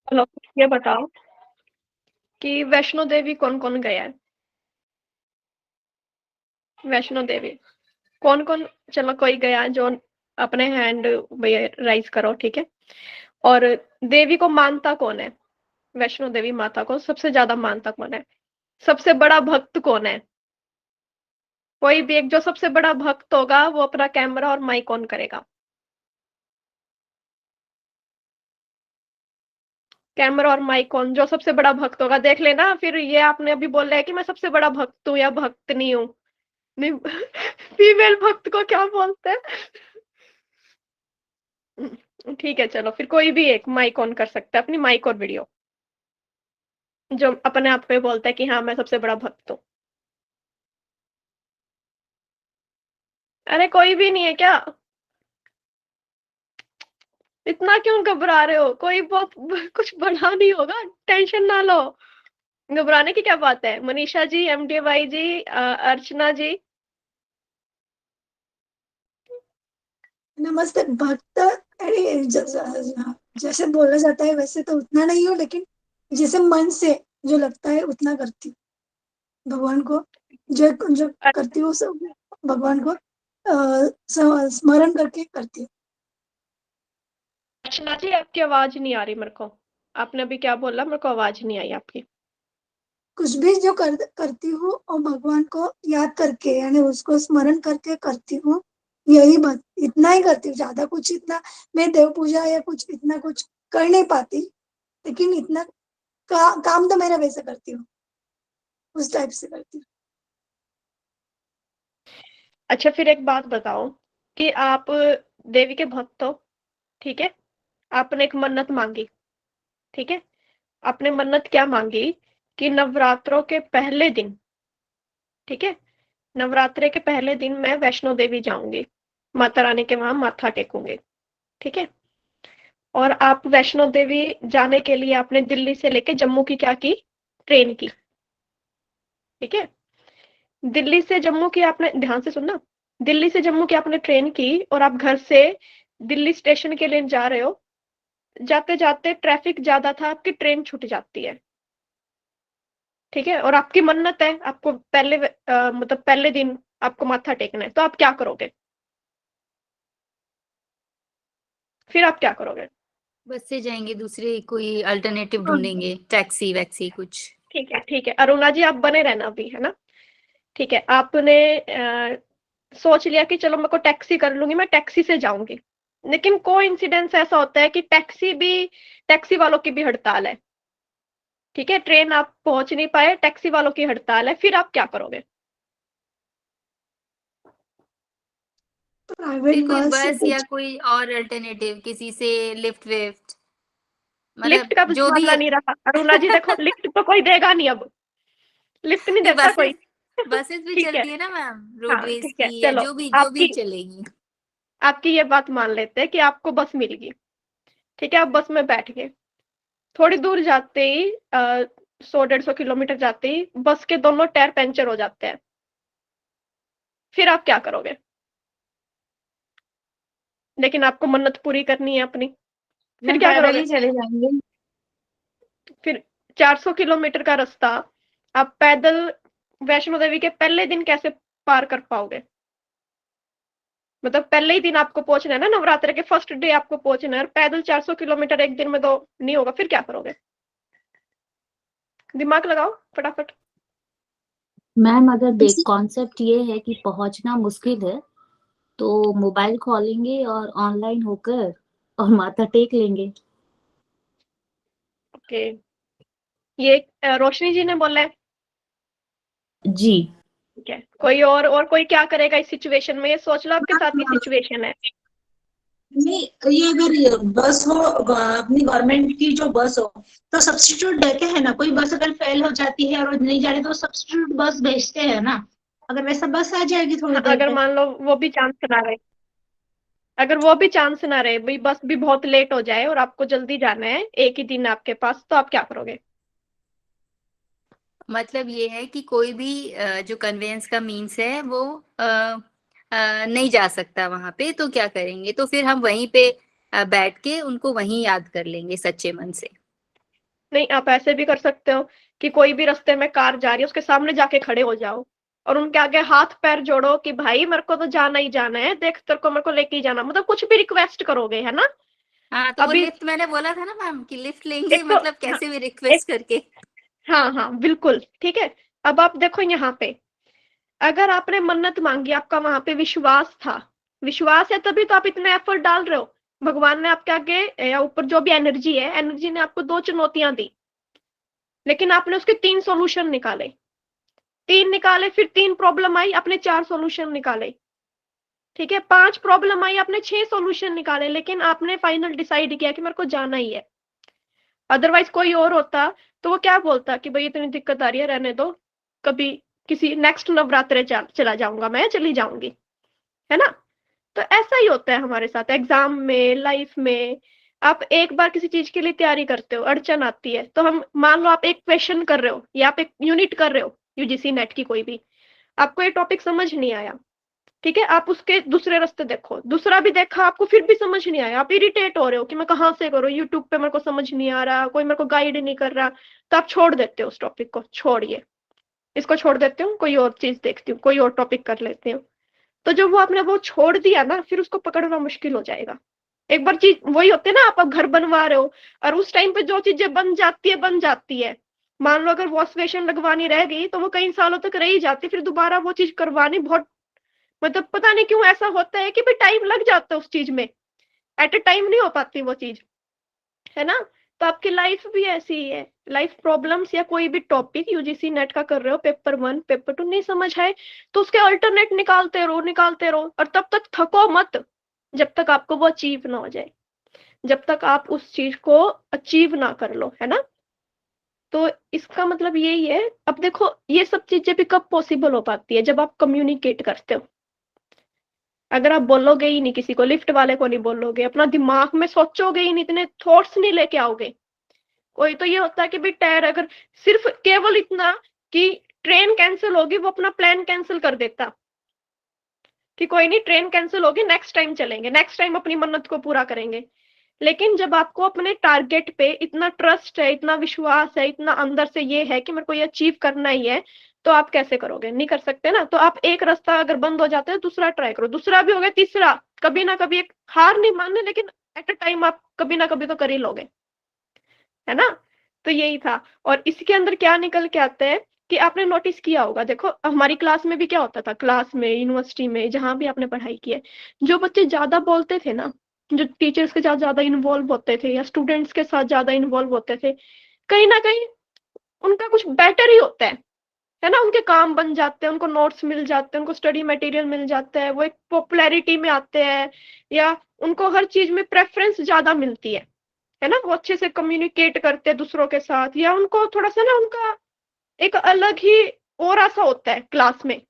चलो ये बताओ कि वैष्णो देवी कौन कौन गया है? वैष्णो देवी कौन कौन, चलो कोई गया जो अपने हैंड राइज करो, ठीक है। और देवी को मानता कौन है? वैष्णो देवी माता को सबसे ज्यादा मानता कौन है? सबसे बड़ा भक्त कौन है? कोई भी एक जो सबसे बड़ा भक्त होगा वो अपना कैमरा और माइक ऑन करेगा। कैमरा और माइक ऑन, जो सबसे बड़ा भक्त होगा देख लेना। फिर ये आपने अभी बोला है कि मैं सबसे बड़ा भक्त हूँ या भक्त नहीं हूँ। नहीं फीमेल भक्त को क्या बोलते हैं? ठीक है, चलो फिर कोई भी एक माइक ऑन कर सकता है, अपनी माइक और वीडियो, जो अपने आप पे बोलता है कि हाँ मैं सबसे बड़ा भक्त हूँ। अरे कोई भी नहीं है क्या? इतना क्यों घबरा रहे हो? कोई बहुत कुछ बड़ा नहीं होगा, टेंशन ना लो। घबराने की क्या बात है? मनीषा जी, एमडीवाई जी, अर्चना जी। नमस्ते भक्त। अरे जैसे बोला जाता है वैसे तो उतना नहीं हो, लेकिन जैसे मन से जो लगता है उतना करती हूँ भगवान को। जो जो करती हूँ सब भगवान को स्मरण करके करती हूँ। अर्चना जी आपकी आवाज नहीं आ रही मेरे को। आपने अभी क्या बोला? मेरे को आवाज नहीं आई आपकी। कुछ भी जो करती हूँ और भगवान को याद करके, यानी उसको स्मरण करके करती हूँ। यही बात, इतना ही करती हूँ, ज्यादा कुछ इतना मैं देव पूजा या कुछ इतना कुछ कर नहीं पाती। लेकिन इतना काम तो मेरा वैसे करती हूँ, उस टाइप से करती हूँ। अच्छा फिर एक बात बताओ कि आप देवी के भक्त हो, ठीक है। आपने एक मन्नत मांगी, ठीक है। आपने मन्नत क्या मांगी? कि नवरात्रों के पहले दिन, ठीक है, नवरात्रे के पहले दिन मैं वैष्णो देवी जाऊंगी, माता रानी के वहां माथा टेकूंगी, ठीक है। और आप वैष्णो देवी जाने के लिए आपने दिल्ली से लेके जम्मू की क्या की? ट्रेन की, ठीक है। दिल्ली से जम्मू की आपने, ध्यान से सुनना, दिल्ली से जम्मू की आपने ट्रेन की और आप घर से दिल्ली स्टेशन के लिए जा रहे हो। जाते जाते ट्रैफिक ज्यादा था, आपकी ट्रेन छूट जाती है, ठीक है। और आपकी मन्नत है, आपको पहले मतलब पहले दिन आपको माथा टेकना है, तो आप क्या करोगे? फिर आप क्या करोगे? बस से जाएंगे, दूसरे कोई अल्टरनेटिव हाँ, ढूंढेंगे, टैक्सी वैक्सी कुछ। ठीक है ठीक है, अरुणा जी आप बने रहना अभी, है ना। ठीक है, आपने सोच लिया कि चलो मैं को टैक्सी कर लूंगी, मैं टैक्सी से जाऊंगी। लेकिन कोइंसिडेंस ऐसा होता है कि टैक्सी वालों की भी हड़ताल है, ठीक है। ट्रेन आप पहुंच नहीं पाए, टैक्सी वालों की हड़ताल है, फिर आप क्या करोगे? प्राइवेट फिर कोई बस से बस या कुछ। कोई और अल्टरनेटिव, किसी से लिफ्ट विफ्ट, लिफ्ट मतलब का जो भी जमाना नहीं रहा अरुणा जी, देखो लिफ्ट तो कोई देगा नहीं अब, लिफ्ट नहीं नहीं, देता कोई। बसेस भी ठीक है, चलती है ना मैम, हाँ रोडवेज ठीक है, की या चलो जो भी आपकी चलेगी। आपकी ये बात मान लेते हैं कि आपको बस मिल गई, ठीक है। आप बस में बैठ गए, थोड़ी दूर जाते ही 100-150 किलोमीटर जाते ही बस के दोनों टायर पंचर हो जाते हैं, फिर आप क्या करोगे? लेकिन आपको मन्नत पूरी करनी है अपनी, फिर मैम क्या पैदल करोगे? ही चले जाएंगे। फिर 400 किलोमीटर का रास्ता आप पैदल वैष्णो देवी के पहले दिन कैसे पार कर पाओगे? मतलब पहले ही दिन आपको पहुंचना है ना, नवरात्र के फर्स्ट डे आपको पहुंचना है, और पैदल 400 किलोमीटर एक दिन में तो नहीं होगा, फिर क्या करोगे? दिमाग लगाओ फटाफट। मैम अगर देख कॉन्सेप्ट ये है कि पहुंचना मुश्किल है, तो मोबाइल खोलेंगे और ऑनलाइन होकर और माथा टेक लेंगे। ओके, ये रोशनी जी ने बोला है, जी। ठीक है। कोई और कोई क्या करेगा इस सिचुएशन में? ये सोच लो आपके साथ ये सिचुएशन है। नहीं, ये अगर ये बस हो, अपनी गवर्नमेंट की जो बस हो, तो सब्स्टिट्यूट देते हैं ना। कोई बस अगर फेल हो जाती है और नहीं जा रही तो सब्स्टिट्यूट बस भेजते हैं ना। अगर वैसा बस आ जाएगी थोड़ी हाँ, देर अगर पे। मान लो वो भी चांस ना रहे, अगर वो भी चांस ना रहे भाई, बस भी बहुत लेट हो जाए और आपको जल्दी जाना है, एक ही दिन आपके पास, तो आप क्या करोगे? मतलब ये है कि कोई भी जो कन्वेंस का मीन्स है वो नहीं जा सकता वहां पे, तो क्या करेंगे? तो फिर हम वहीं पे बैठ के उनको वहीं याद कर लेंगे सच्चे मन से। नहीं, आप ऐसे भी कर सकते हो कि कोई भी रास्ते में कार जा रही है, उसके सामने जाके खड़े हो जाओ और उनके आगे हाथ पैर जोड़ो कि भाई मेरे को तो जाना ही जाना है, देख तेरे को मेरे को लेके ही जाना, मतलब कुछ भी रिक्वेस्ट करोगे, है ना। हाँ, तो वो अभी लिफ्ट मैंने बोला था ना मैम कि लिफ्ट लेंगे, एक तो मतलब हाँ, कैसे भी एक रिक्वेस्ट करके। हाँ हाँ बिल्कुल ठीक है। अब आप देखो यहाँ पे, अगर आपने मन्नत मांगी, आपका वहां पे विश्वास था, विश्वास है तभी तो आप इतने एफर्ट डाल रहे हो। भगवान ने आपके आगे या ऊपर जो भी एनर्जी है, एनर्जी ने आपको 2 चुनौतियां दी, लेकिन आपने उसके 3 सॉल्यूशन निकाले, 3 निकाले, फिर 3 प्रॉब्लम आई, आपने 4 सॉल्यूशन निकाले, ठीक है। 5 प्रॉब्लम आई, आपने 6 सॉल्यूशन निकाले, लेकिन आपने फाइनल डिसाइड किया कि मेरे को जाना ही है। अदरवाइज कोई और होता तो वो क्या बोलता कि भाई इतनी दिक्कत आ रही है, रहने दो, कभी किसी नेक्स्ट नवरात्रे चला जाऊंगा, मैं चली जाऊंगी, है ना। तो ऐसा ही होता है हमारे साथ एग्जाम में, लाइफ में। आप एक बार किसी चीज के लिए तैयारी करते हो, अड़चन आती है, तो हम मान लो आप एक क्वेश्चन कर रहे हो या आप एक यूनिट कर रहे हो यूजीसी नेट की कोई भी, आपको ये टॉपिक समझ नहीं आया, ठीक है, आप उसके दूसरे रास्ते देखो, दूसरा भी देखा, आपको फिर भी समझ नहीं आया, आप इरिटेट हो रहे हो कि मैं कहाँ से करूँ, यूट्यूब पे मेरे को समझ नहीं आ रहा, कोई मेरे को गाइड नहीं कर रहा, तो आप छोड़ देते हो उस टॉपिक को, छोड़िए इसको, छोड़ देते हो, कोई और चीज देखती हूँ, कोई और टॉपिक कर लेते हो। तो जब वो आपने वो छोड़ दिया ना, फिर उसको पकड़ना मुश्किल हो जाएगा। एक बार चीज वही होती है ना, आप घर बनवा रहे हो और उस टाइम पे जो चीजें बन जाती है बन जाती है। मान लो अगर वॉश बेसिन लगवानी रह गई तो वो कई सालों तक रह ही जाती, फिर दोबारा वो चीज करवानी बहुत, मतलब पता नहीं क्यों ऐसा होता है कि भाई टाइम लग जाता है उस चीज में, एट ए टाइम नहीं हो पाती वो चीज, है ना। तो आपकी लाइफ भी ऐसी ही है, लाइफ प्रॉब्लम्स या कोई भी टॉपिक यूजीसी नेट का कर रहे हो, पेपर 1 पेपर 2 नहीं समझ आए तो उसके अल्टरनेट निकालते रहो, और तब तक थको मत जब तक आपको वो अचीव ना हो जाए, जब तक आप उस चीज को अचीव ना कर लो, है ना। तो इसका मतलब यही है। अब देखो ये सब चीजें भी कब पॉसिबल हो पाती है, जब आप कम्युनिकेट करते हो। अगर आप बोलोगे ही नहीं किसी को, लिफ्ट वाले को नहीं बोलोगे, अपना दिमाग में सोचोगे ही नहीं, इतने थॉट्स नहीं लेके आओगे, कोई तो ये होता है कि भाई टायर, अगर सिर्फ केवल इतना कि ट्रेन कैंसिल होगी, वो अपना प्लान कैंसिल कर देता कि कोई नहीं ट्रेन कैंसिल होगी, नेक्स्ट टाइम चलेंगे, नेक्स्ट टाइम अपनी मन्नत को पूरा करेंगे। लेकिन जब आपको अपने टारगेट पे इतना ट्रस्ट है, इतना विश्वास है, इतना अंदर से ये है कि मेरे को ये अचीव करना ही है, तो आप कैसे करोगे, नहीं कर सकते ना। तो आप एक रास्ता अगर बंद हो जाता है, दूसरा ट्राई करो, दूसरा भी हो गया, तीसरा, कभी ना कभी, एक हार नहीं मानने, लेकिन एट अ टाइम आप कभी ना कभी तो कर ही लोगे, है ना। तो यही था। और इसके अंदर क्या निकल के आता है कि आपने नोटिस किया होगा, देखो हमारी क्लास में भी क्या होता था, क्लास में, यूनिवर्सिटी में, जहां भी आपने पढ़ाई की है, जो बच्चे ज्यादा बोलते थे ना, जो टीचर्स के साथ ज्यादा इन्वॉल्व होते थे या स्टूडेंट्स के साथ ज्यादा इन्वॉल्व होते थे, कहीं ना कहीं उनका कुछ बेटर ही होता है ना। उनके काम बन जाते हैं, उनको नोट्स मिल जाते हैं, उनको स्टडी मटेरियल मिल जाता है, वो एक पॉपुलैरिटी में आते हैं, या उनको हर चीज में प्रेफरेंस ज्यादा मिलती है ना। वो अच्छे से कम्युनिकेट करते हैं दूसरों के साथ, या उनको थोड़ा सा ना, उनका एक अलग ही ऑरा सा होता है क्लास में।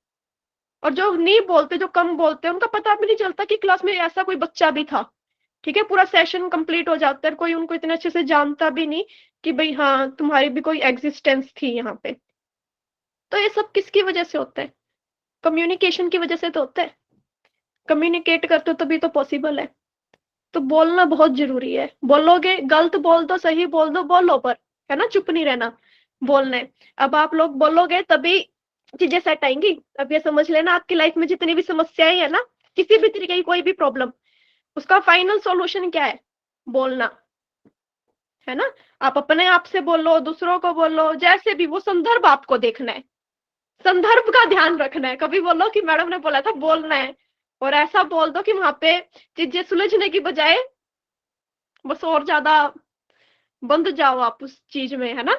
और जो नहीं बोलते, जो कम बोलते हैं, उनका पता भी नहीं चलता कि क्लास में ऐसा कोई बच्चा भी था, ठीक है। पूरा सेशन कंप्लीट हो जाता है, कोई उनको इतने अच्छे से जानता भी नहीं कि भाई हाँ तुम्हारी भी कोई एग्जिस्टेंस थी यहाँ पे। तो ये सब किसकी वजह से होता है, कम्युनिकेशन की वजह से तो होता है। कम्युनिकेट करते हो तभी तो पॉसिबल है। तो बोलना बहुत जरूरी है, बोलोगे, गलत बोल दो, सही बोल दो, बोलो पर, है ना, चुप नहीं रहना, बोलना है। अब आप लोग बोलोगे तभी चीजें सेट आएंगी। अब ये समझ लेना, आपकी लाइफ में जितनी भी समस्याएं है ना, किसी भी तरीके की कोई भी प्रॉब्लम, उसका फाइनल सॉल्यूशन क्या है, बोलना, है ना। आप अपने आप से बोलो, दूसरों को बोलो, जैसे भी, वो संदर्भ आपको देखना है, संदर्भ का ध्यान रखना है। कभी बोलो कि मैडम ने बोला था बोलना है, और ऐसा बोल दो कि वहां पे चीजें सुलझने की बजाय बस और ज्यादा बंध जाओ आप उस चीज में, है ना।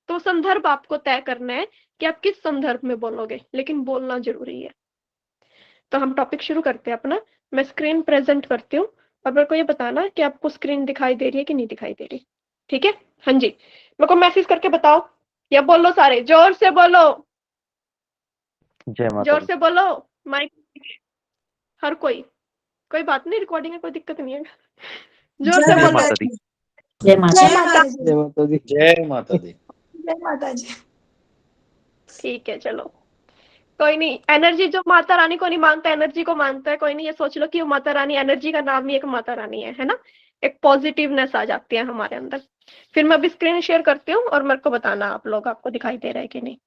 तो संदर्भ आपको तय करना है कि आप किस संदर्भ में बोलोगे, लेकिन बोलना जरूरी है। तो हम टॉपिक शुरू करते हैं अपना। मैं स्क्रीन प्रेजेंट करती हूँ, और मेरे को ये बताना कि आपको स्क्रीन दिखाई दे रही है कि नहीं दिखाई दे रही, ठीक है। हाँ जी, मेरे को मैसेज करके बताओ, या बोलो, सारे जोर से बोलो, जय माता जोर दी। से बोलो, माइक, हर कोई बात नहीं, रिकॉर्डिंग है, कोई दिक्कत नहीं है, जोर से जय बोलो। माता दी। जय माता जय दी। माता दी। जय माता दी। जय माता दी। जय माता जी। ठीक है, चलो, कोई नहीं, एनर्जी जो माता रानी को नहीं मानता, एनर्जी को मानता है, कोई नहीं, ये सोच लो कि वो माता रानी, एनर्जी का नाम ही एक माता रानी है ना। एक पॉजिटिवनेस आ जाती है हमारे अंदर। फिर मैं अभी स्क्रीन शेयर करती हूँ और मेरे को बताना आप लोग आपको दिखाई दे रहा है कि नहीं।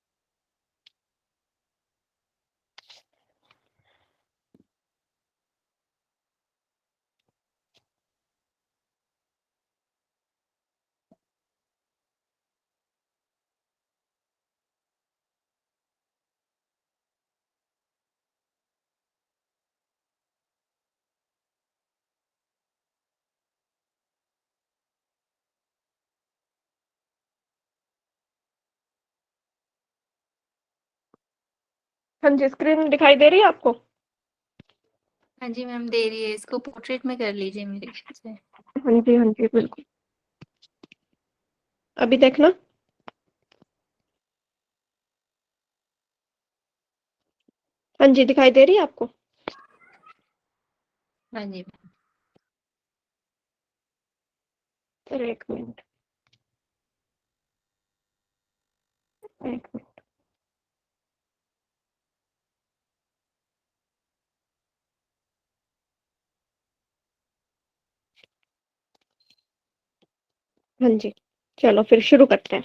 हाँ जी, स्क्रीन दिखाई दे रही है आपको? हाँ जी मैम दे रही है, इसको पोर्ट्रेट में कर लीजिए मेरे ख्याल से। हाँ जी, हाँ जी, बिल्कुल। अभी देखना। हाँ जी, दिखाई दे रही है आपको? हाँ जी चलो एक मिनट, एक मिनट। हाँ जी, चलो फिर शुरू करते हैं।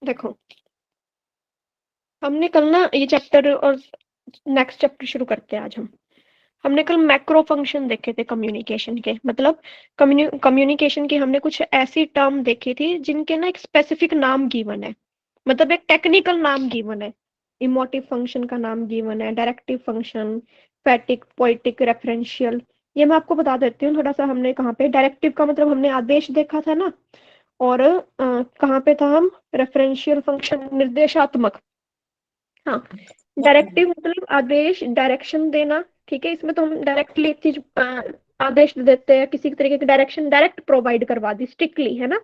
देखो, हमने कल ना ये चैप्टर और नेक्स्ट चैप्टर शुरू करते हैं आज हम। हमने कल मैक्रो फंक्शन देखे थे कम्युनिकेशन के, मतलब कम्युनिकेशन की हमने कुछ ऐसी टर्म देखी थी जिनके ना एक स्पेसिफिक नाम गिवन है, मतलब एक टेक्निकल नाम गिवन है। इमोटिव फंक्शन का नाम गिवन है, डायरेक्टिव फंक्शन, फैटिक, पोएटिक, रेफरेंशियल। ये मैं आपको बता देती हूँ थोड़ा सा। हमने कहाँ पे डायरेक्टिव का मतलब हमने आदेश देखा था ना, और कहाँ पे था हम, रेफरेंशियल फंक्शन निर्देशात्मक। हाँ, डायरेक्टिव मतलब आदेश, डायरेक्शन देना। ठीक है, इसमें तो हम डायरेक्टली एक चीज आदेश देते हैं, किसी तरीके की डायरेक्शन डायरेक्ट प्रोवाइड करवा दी स्ट्रिक्टली, है ना।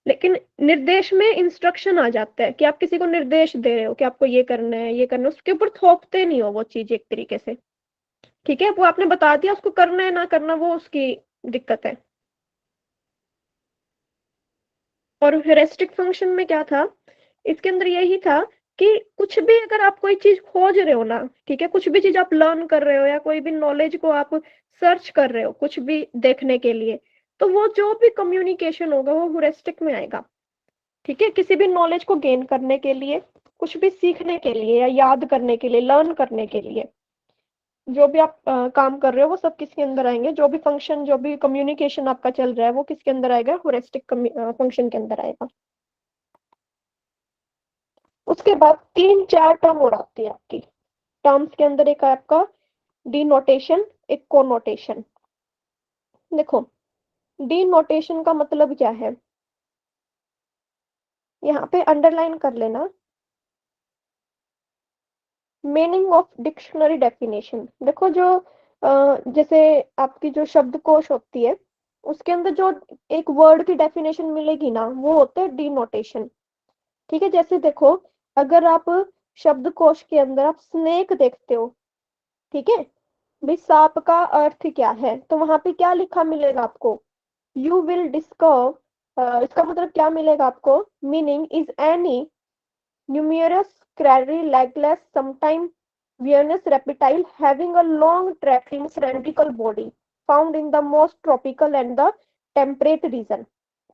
लेकिन निर्देश में इंस्ट्रक्शन आ जाता है कि आप किसी को निर्देश दे रहे हो कि आपको ये करना है, ये करना है, उसके ऊपर थोपते नहीं हो वो चीज एक तरीके से। ठीक है, वो आपने बता दिया, उसको करना है ना करना वो उसकी दिक्कत है। और हेरिस्टिक फंक्शन में क्या था, इसके अंदर यही था कि कुछ भी अगर आप कोई चीज खोज रहे हो ना, ठीक है, कुछ भी चीज आप लर्न कर रहे हो या कोई भी नॉलेज को आप सर्च कर रहे हो कुछ भी देखने के लिए, तो वो जो भी कम्युनिकेशन होगा वो हेरिस्टिक में आएगा। ठीक है, किसी भी नॉलेज को गेन करने के लिए, कुछ भी सीखने के लिए या याद करने के लिए, लर्न करने के लिए, जो भी आप काम कर रहे हो वो सब किसके अंदर आएंगे, जो भी फंक्शन, जो भी कम्युनिकेशन आपका चल रहा है वो किसके अंदर आएगा, हेरिस्टिक फंक्शन के अंदर आएगा। उसके बाद 3-4 टर्म और आती है आपकी टर्म्स के अंदर। एक है आपका डिनोटेशन, एक कोनोटेशन। देखो, डिनोटेशन का मतलब क्या है, यहाँ पे अंडरलाइन कर लेना, मीनिंग ऑफ डिक्शनरी डेफिनेशन। देखो जो जैसे आपकी जो शब्दकोश होती है उसके अंदर जो एक वर्ड की डेफिनेशन मिलेगी ना, वो होता है डिनोटेशन। ठीक है, जैसे देखो, अगर आप शब्दकोश के अंदर आप स्नेक देखते हो, ठीक है, भाई सांप का अर्थ क्या है, तो वहां पे क्या लिखा मिलेगा आपको, यू विल डिस्कवर। इसका मतलब क्या मिलेगा आपको, meaning is any numerous crary legless sometime venous reptile having a long tracking cylindrical body found in the most tropical and the temperate region।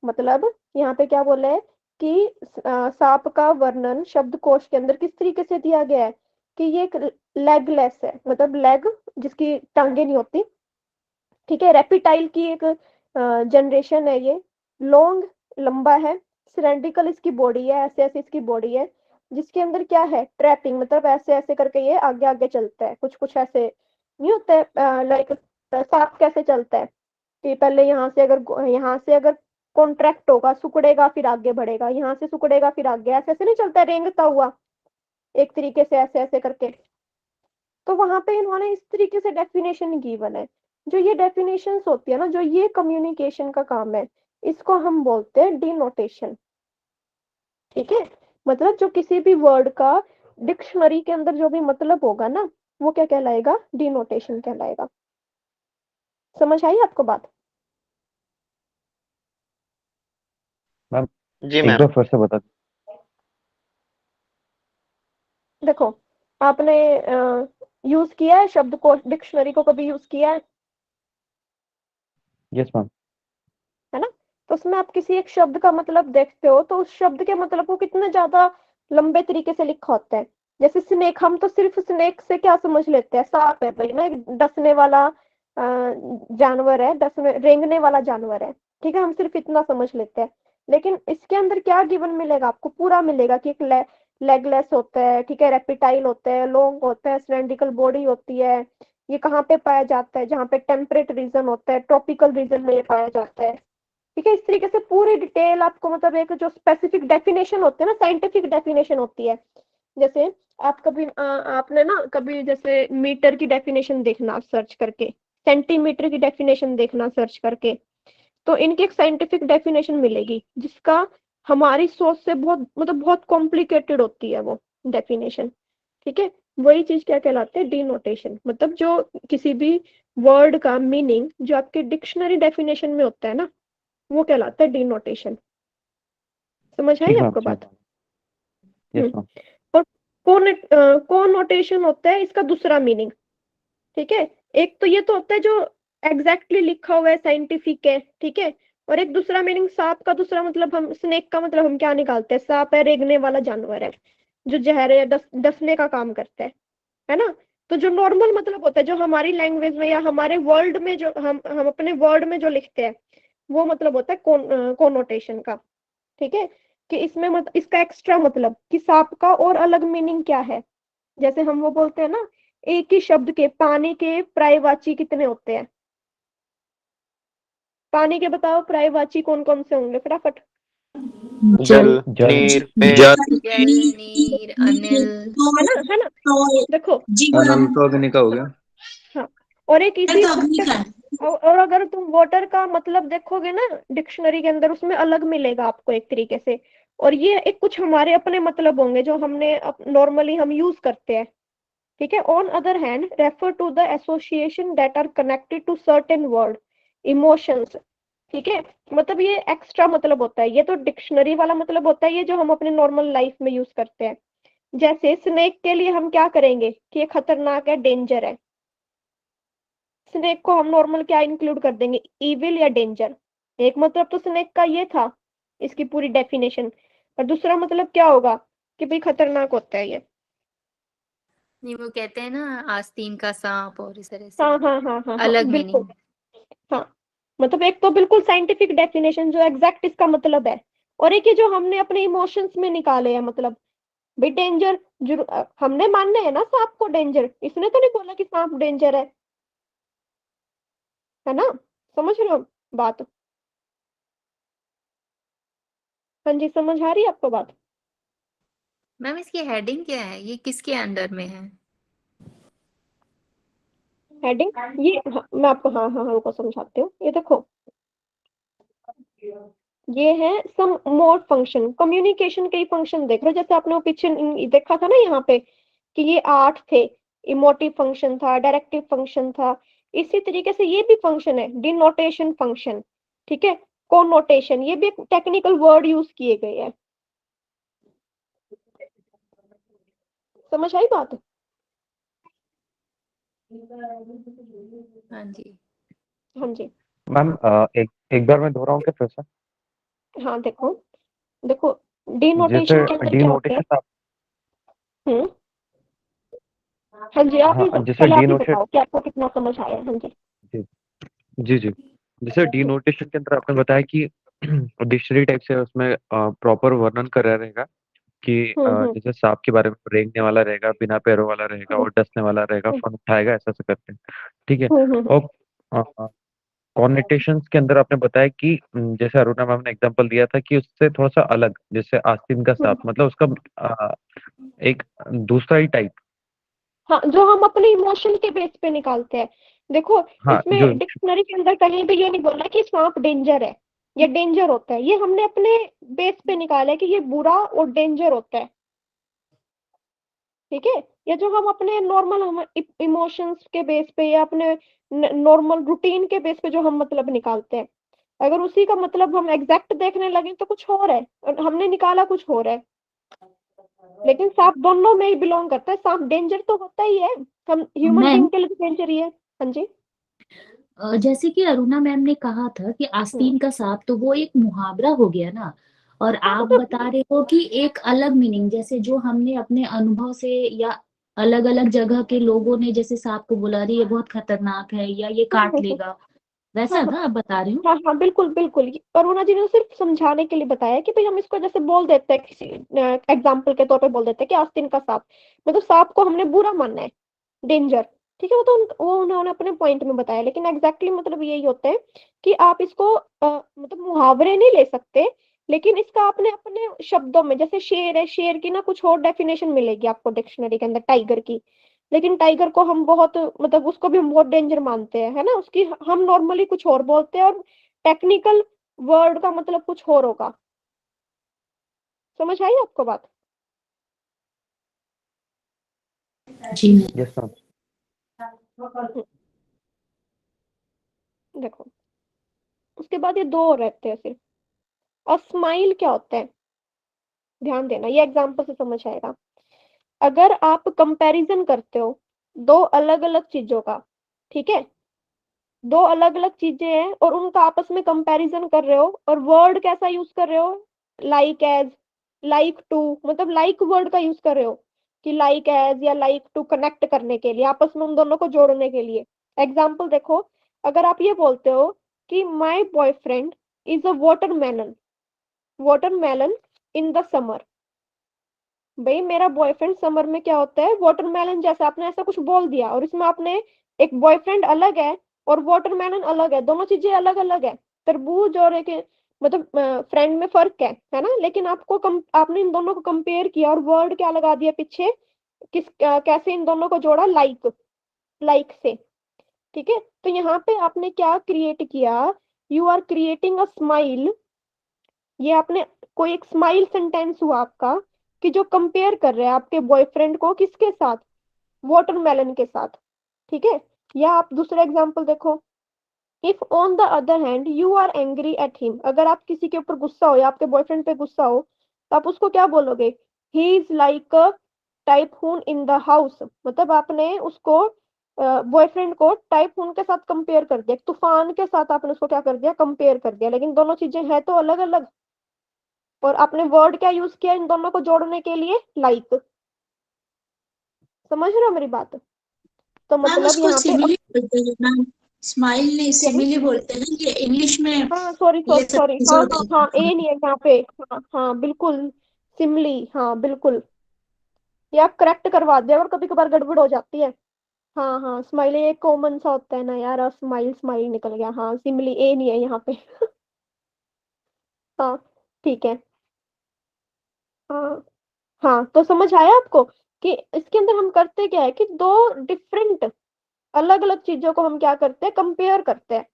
मतलब यहाँ पे क्या बोला है कि सांप का वर्णन शब्दकोश के अंदर किस तरीके से दिया गया है कि ये एक लेगलेस है, मतलब लेग जिसकी टांगे नहीं होती। ठीक है, रेपिटाइल की एक जनरेशन है ये, लॉन्ग लंबा है, सिलेंड्रिकल इसकी बॉडी है, ऐसे ऐसे इसकी बॉडी है, जिसके अंदर क्या है, ट्रैपिंग, मतलब ऐसे ऐसे करके ये आगे आगे चलता है, कुछ कुछ ऐसे नहीं होता है, लाइक सांप कैसे चलता है कि पहले यहाँ से अगर कॉन्ट्रैक्ट होगा, सिकुड़ेगा फिर आगे बढ़ेगा, यहाँ से सिकुड़ेगा फिर आगे, ऐसे ऐसे नहीं चलता है रेंगता हुआ एक तरीके से ऐसे ऐसे करके। तो वहां पे इन्होंने इस तरीके से डेफिनेशन गिवन है। जो ये डेफिनेशंस होती है ना, जो ये कम्युनिकेशन का काम है, इसको हम बोलते हैं डिनोटेशन। ठीक है, मतलब जो किसी भी वर्ड का डिक्शनरी के अंदर जो भी मतलब होगा ना, वो क्या कहलाएगा, डिनोटेशन कहलाएगा। समझ आई आपको बात? मैम जी एक मैम। बार फिर से बता देखो, आपने यूज किया है शब्दकोश डिक्शनरी को, कभी यूज किया है? Yes ma'am. है ना? तो उसमें आप किसी एक शब्द का मतलब देखते हो तो उस शब्द के मतलब को कितने ज्यादा लंबे तरीके से लिखा होता है। जैसे स्नेक, हम तो सिर्फ स्नेक से क्या समझ लेते हैं, सांप है भाई ना, एक डसने वाला जानवर है, डसने रेंगने वाला जानवर है, ठीक है, हम सिर्फ इतना समझ लेते हैं। लेकिन इसके अंदर क्या गिवन मिलेगा आपको, पूरा मिलेगा कि एक लेगलेस होता है, ठीक है, रेप्टाइल होता है, लॉन्ग होता है, सिलेंड्रिकल बॉडी होती है, ये कहाँ पे पाया जाता है, जहाँ पे टेम्परेट रीजन होता है, ट्रॉपिकल रीजन में ये पाया जाता है, ठीक है। इस तरीके से पूरी डिटेल आपको, मतलब एक जो स्पेसिफिक डेफिनेशन होती है ना, साइंटिफिक डेफिनेशन होती है। जैसे आप कभी आपने ना कभी जैसे मीटर की डेफिनेशन देखना सर्च करके, सेंटीमीटर की डेफिनेशन देखना सर्च करके, तो इनकी एक साइंटिफिक डेफिनेशन मिलेगी जिसका हमारी सोच से बहुत, मतलब बहुत कॉम्प्लिकेटेड होती है वो डेफिनेशन, ठीक है। वही चीज क्या कहलाते हैं, डिनोटेशन, मतलब जो किसी भी वर्ड का मीनिंग जो आपके डिक्शनरी डेफिनेशन में होता है ना, वो कहलाता है डिनोटेशन। समझ आई ठीक मैम, आपको समझ बात? यस हम्म। मैम। और कोनोटेशन होता है इसका दूसरा मीनिंग, ठीक है। एक तो ये तो होता है जो एग्जैक्टली लिखा हुआ है, साइंटिफिक है, ठीक है। और एक दूसरा मीनिंग, सांप का दूसरा मतलब, हम स्नेक का मतलब हम क्या निकालते हैं, सांप है रेंगने वाला जानवर है जो जहर या डसने का काम करता है ना। तो जो नॉर्मल मतलब होता है जो हमारी लैंग्वेज में या हमारे वर्ल्ड में जो हम अपने वर्ड में जो लिखते हैं, वो मतलब होता है कोनोटेशन का, ठीक है। कि इसमें इसका एक्स्ट्रा मतलब कि सांप का और अलग मीनिंग क्या है। जैसे हम वो बोलते हैं ना, एक ही शब्द के पानी के पर्यायवाची कितने होते हैं, पानी के बताओ पर्यायवाची कौन कौन से होंगे फटाफट। जल, जल, नीर, जल, जल, जल, नीर, अनिल। तो है ना, है ना? तो देखो, जीवन अनल तो अग्नि का हो गया। हाँ, और एक इसी तो अग्नि का है। और अगर तुम वाटर का मतलब देखोगे ना डिक्शनरी के अंदर, उसमें अलग मिलेगा आपको एक तरीके से। और ये एक कुछ हमारे अपने मतलब होंगे जो हमने नॉर्मली हम यूज करते हैं, ठीक है। On other hand refer to the association that are connected to certain word, emotions, ठीक है। मतलब ये एक्स्ट्रा मतलब होता है, ये तो डिक्शनरी वाला मतलब होता है, ये जो हम अपने नॉर्मल लाइफ में यूज करते हैं। जैसे स्नेक के लिए हम क्या करेंगे कि ये खतरनाक है, डेंजर है। स्नेक को हम नॉर्मल क्या इंक्लूड कर देंगे, इविल या डेंजर। एक मतलब तो स्नेक का ये था, इसकी पूरी डेफिनेशन। और दूसरा मतलब क्या होगा कि भाई खतरनाक होता है ये। नहीं, वो कहते हैं ना आस्तीन का सांप, और इस तरह से हाँ हाँ हाँ हाँ हाँ, अलग बिल्कुल। मीनिंग। हाँ, मतलब एक तो बिल्कुल साइंटिफिक डेफिनेशन जो एग्जैक्ट इसका मतलब है, और एक ये जो हमने अपने इमोशंस में निकाले हैं, मतलब भाई डेंजर हमने मानना है ना सांप को डेंजर, इसने तो नहीं बोला कि सांप डेंजर है ना? समझ रहे हो बात? हाँ जी, समझ आ रही है आपको बात? मैम इसकी हेडिंग क्या है, ये किसके अंडर में है? हेडिंग ये मैं आपको हाँ हाँ हाँ रुको समझाती हूँ। ये देखो, ये है सम मोर फंक्शन, कम्युनिकेशन के ही फंक्शन देख रहे हो। जैसे आपने वो पीछे देखा था ना यहाँ पे कि ये 8 थे, इमोटिव फंक्शन था, डायरेक्टिव फंक्शन था। इसी तरीके से ये भी फंक्शन है, डिनोटेशन फंक्शन, ठीक है। कोनोटेशन, ये भी एक टेक्निकल वर्ड यूज किए गए हैं। समझ आई बात? हाँ जी। हाँ जी। मैम एक एक बार मैं दोहराऊं क्या फिर से? हाँ देखो, देखो जैसे डिनोटेशन के अंदर क्या होता है। डिनोटेशन आप, हम्म। हाँ जी, आप ही हाँ जैसे पहले आप ही डिनोटेशन, बताओ कि आपको कितना समझ आया। हाँ जी। जी जी जी, जैसे डिनोटेशन के अंदर आपने बताया कि डिक्शनरी टाइप से उसमें प्रॉपर वर्णन करा रहेगा कि हम्म। जैसे सांप के बारे में रेंगने वाला रहेगा, बिना पैरों वाला रहेगा हम्म और डसने वाला रहेगा, हम्म फन उठाएगा, ऐसा ऐसा करते हैं, ठीक है। हम्म हम्म और कॉर्नेटेशंस के अंदर आपने बताया कि जैसे अरुणा मैम ने एग्जांपल दिया था कि उससे थोड़ा सा अलग, जैसे आस्तीन का हम्म। सांप मतलब उसका एक दूसरा ही टाइप। हाँ, जो हम अपने इमोशन के बेस पे निकालते हैं। देखो, हाँ जो, इसमें डिक्शनरी के अंदर कहीं भी ये नहीं बोला कि सांप डेंजर है या डेंजर होता है, ये हमने अपने बेस पे निकाला है कि ये बुरा और डेंजर होता है, ठीक है। या जो हम अपने नॉर्मल हम इमोशंस के बेस पे या अपने नॉर्मल रूटीन के बेस पे जो हम मतलब निकालते हैं, अगर उसी का मतलब हम एग्जैक्ट देखने लगे तो कुछ और है और हमने निकाला कुछ और है। लेकिन सांप दोनों में ही बिलोंग करता है, सांप डेंजर तो होता ही है, हम ह्यूमन मैम बीइंग के लिए डेंजर ही है। हाँ जी। जैसे कि अरुणा मैम ने कहा था कि आस्तीन का सांप, तो वो एक मुहावरा हो गया ना, और हाँ आप मतलब बता रहे हो कि एक अलग मीनिंग, जैसे जो हमने अपने अनुभव से या अलग अलग जगह के लोगों ने जैसे सांप को बोला अरे ये बहुत खतरनाक है या ये हाँ काट हाँ लेगा, हाँ वैसा हाँ ना आप बता रहे हो? हाँ हाँ बिल्कुल बिल्कुल। अरुणा जी ने सिर्फ समझाने के लिए बताया कि भाई हम इसको जैसे बोल देते हैं, किसी एग्जाम्पल के तौर पे बोल देते हैं कि आस्तीन का सांप, मतलब सांप को हमने बुरा मानना है, डेंजर। ठीक है, वो तो वो उन्होंने अपने पॉइंट में बताया, लेकिन एग्जैक्टली मतलब यही होता है कि आप इसको मतलब मुहावरे नहीं ले सकते, लेकिन इसका आपने अपने शब्दों में, जैसे शेर है, शेर की ना कुछ और डेफिनेशन मिलेगी आपको डिक्शनरी के अंदर टाइगर की, लेकिन टाइगर को हम बहुत मतलब उसको भी हम बहुत डेंजर मानते हैं, है ना, उसकी हम नॉर्मली कुछ और बोलते हैं और टेक्निकल वर्ड का मतलब कुछ और होगा। समझ आई आपको बात? जी मैम। Yes ma'am. देखो, उसके बाद ये दो और रहते हैं सिर्फ। और स्माइल क्या होता है, ध्यान देना, ये एग्जांपल से समझ आएगा। अगर आप कंपैरिजन करते हो दो अलग अलग चीजों का, ठीक है, दो अलग अलग चीजें हैं और उनका आपस में कंपैरिजन कर रहे हो, और वर्ड कैसा यूज कर रहे हो, लाइक एज, लाइक टू, मतलब लाइक वर्ड का यूज कर रहे हो कि लाइक एज या लाइक टू कनेक्ट करने के लिए, आपस में उन दोनों को जोड़ने के लिए। एग्जाम्पल देखो, अगर आप ये बोलते हो कि my boyfriend is a watermelon, watermelon in the summer, भाई मेरा बॉयफ्रेंड समर में क्या होता है, वाटरमेलन जैसा, आपने ऐसा कुछ बोल दिया और इसमें आपने एक बॉयफ्रेंड अलग है और वाटरमेलन अलग है, दोनों चीजें अलग अलग है, तरबूज और एक, मतलब फ्रेंड में फर्क है ना, लेकिन आपने इन दोनों को कंपेयर किया और वर्ड क्या लगा दिया पीछे, कैसे इन दोनों को जोड़ा, लाइक, लाइक से। ठीक है, तो यहाँ पे आपने क्या क्रिएट किया, you are creating a smile, ये आपने कोई एक स्माइल सेंटेंस हुआ आपका, कि जो कंपेयर कर रहे हैं आपके बॉयफ्रेंड को किसके साथ, वाटरमेलन के साथ। ठीक है, या आप दूसरा एग्जांपल देखो, if on the other hand you are angry at him, अगर आप किसी के ऊपर गुस्सा हो या आपके बॉयफ्रेंड पे गुस्सा हो, तो आप उसको क्या बोलोगे, he is like a typhoon in the house, मतलब आपने उसको बॉयफ्रेंड को टाइफून के साथ कंपेयर कर दिया, तूफान के साथ आपने उसको क्या कर दिया, कंपेयर कर दिया, लेकिन दोनों चीजें हैं तो अलग अलग, और आपने वर्ड क्या यूज किया इन दोनों को जोड़ने के लिए, लाइक। समझ रहे हो मेरी बात? तो मैम मतलब उसको यहाँ पे सिमिली बोलते हैं मैम, स्माइल नहीं क्या है, सिमिली बोलते हैं, ये इंग्लिश में हाँ सॉरी ये सॉरी सब सॉरी, चीजें हाँ होती हाँ हाँ, हैं। ए नहीं है यहाँ पे, हाँ हाँ बिल्कुल, सिमली, हाँ बिल्कुल, ये आप करेक्ट करवा दिया और कभी कभार गड़बड़ हो जाती है। हाँ हाँ, स्माइल ये कॉमन सा होता है ना यार, स्माइल स्माइल निकल गया, हाँ सिमली ए नहीं है यहाँ पे। हाँ ठीक है, हाँ हाँ, तो समझ आया आपको कि इसके अंदर हम करते क्या है कि दो डिफरेंट अलग अलग चीजों को हम क्या करते हैं, कंपेयर करते हैं,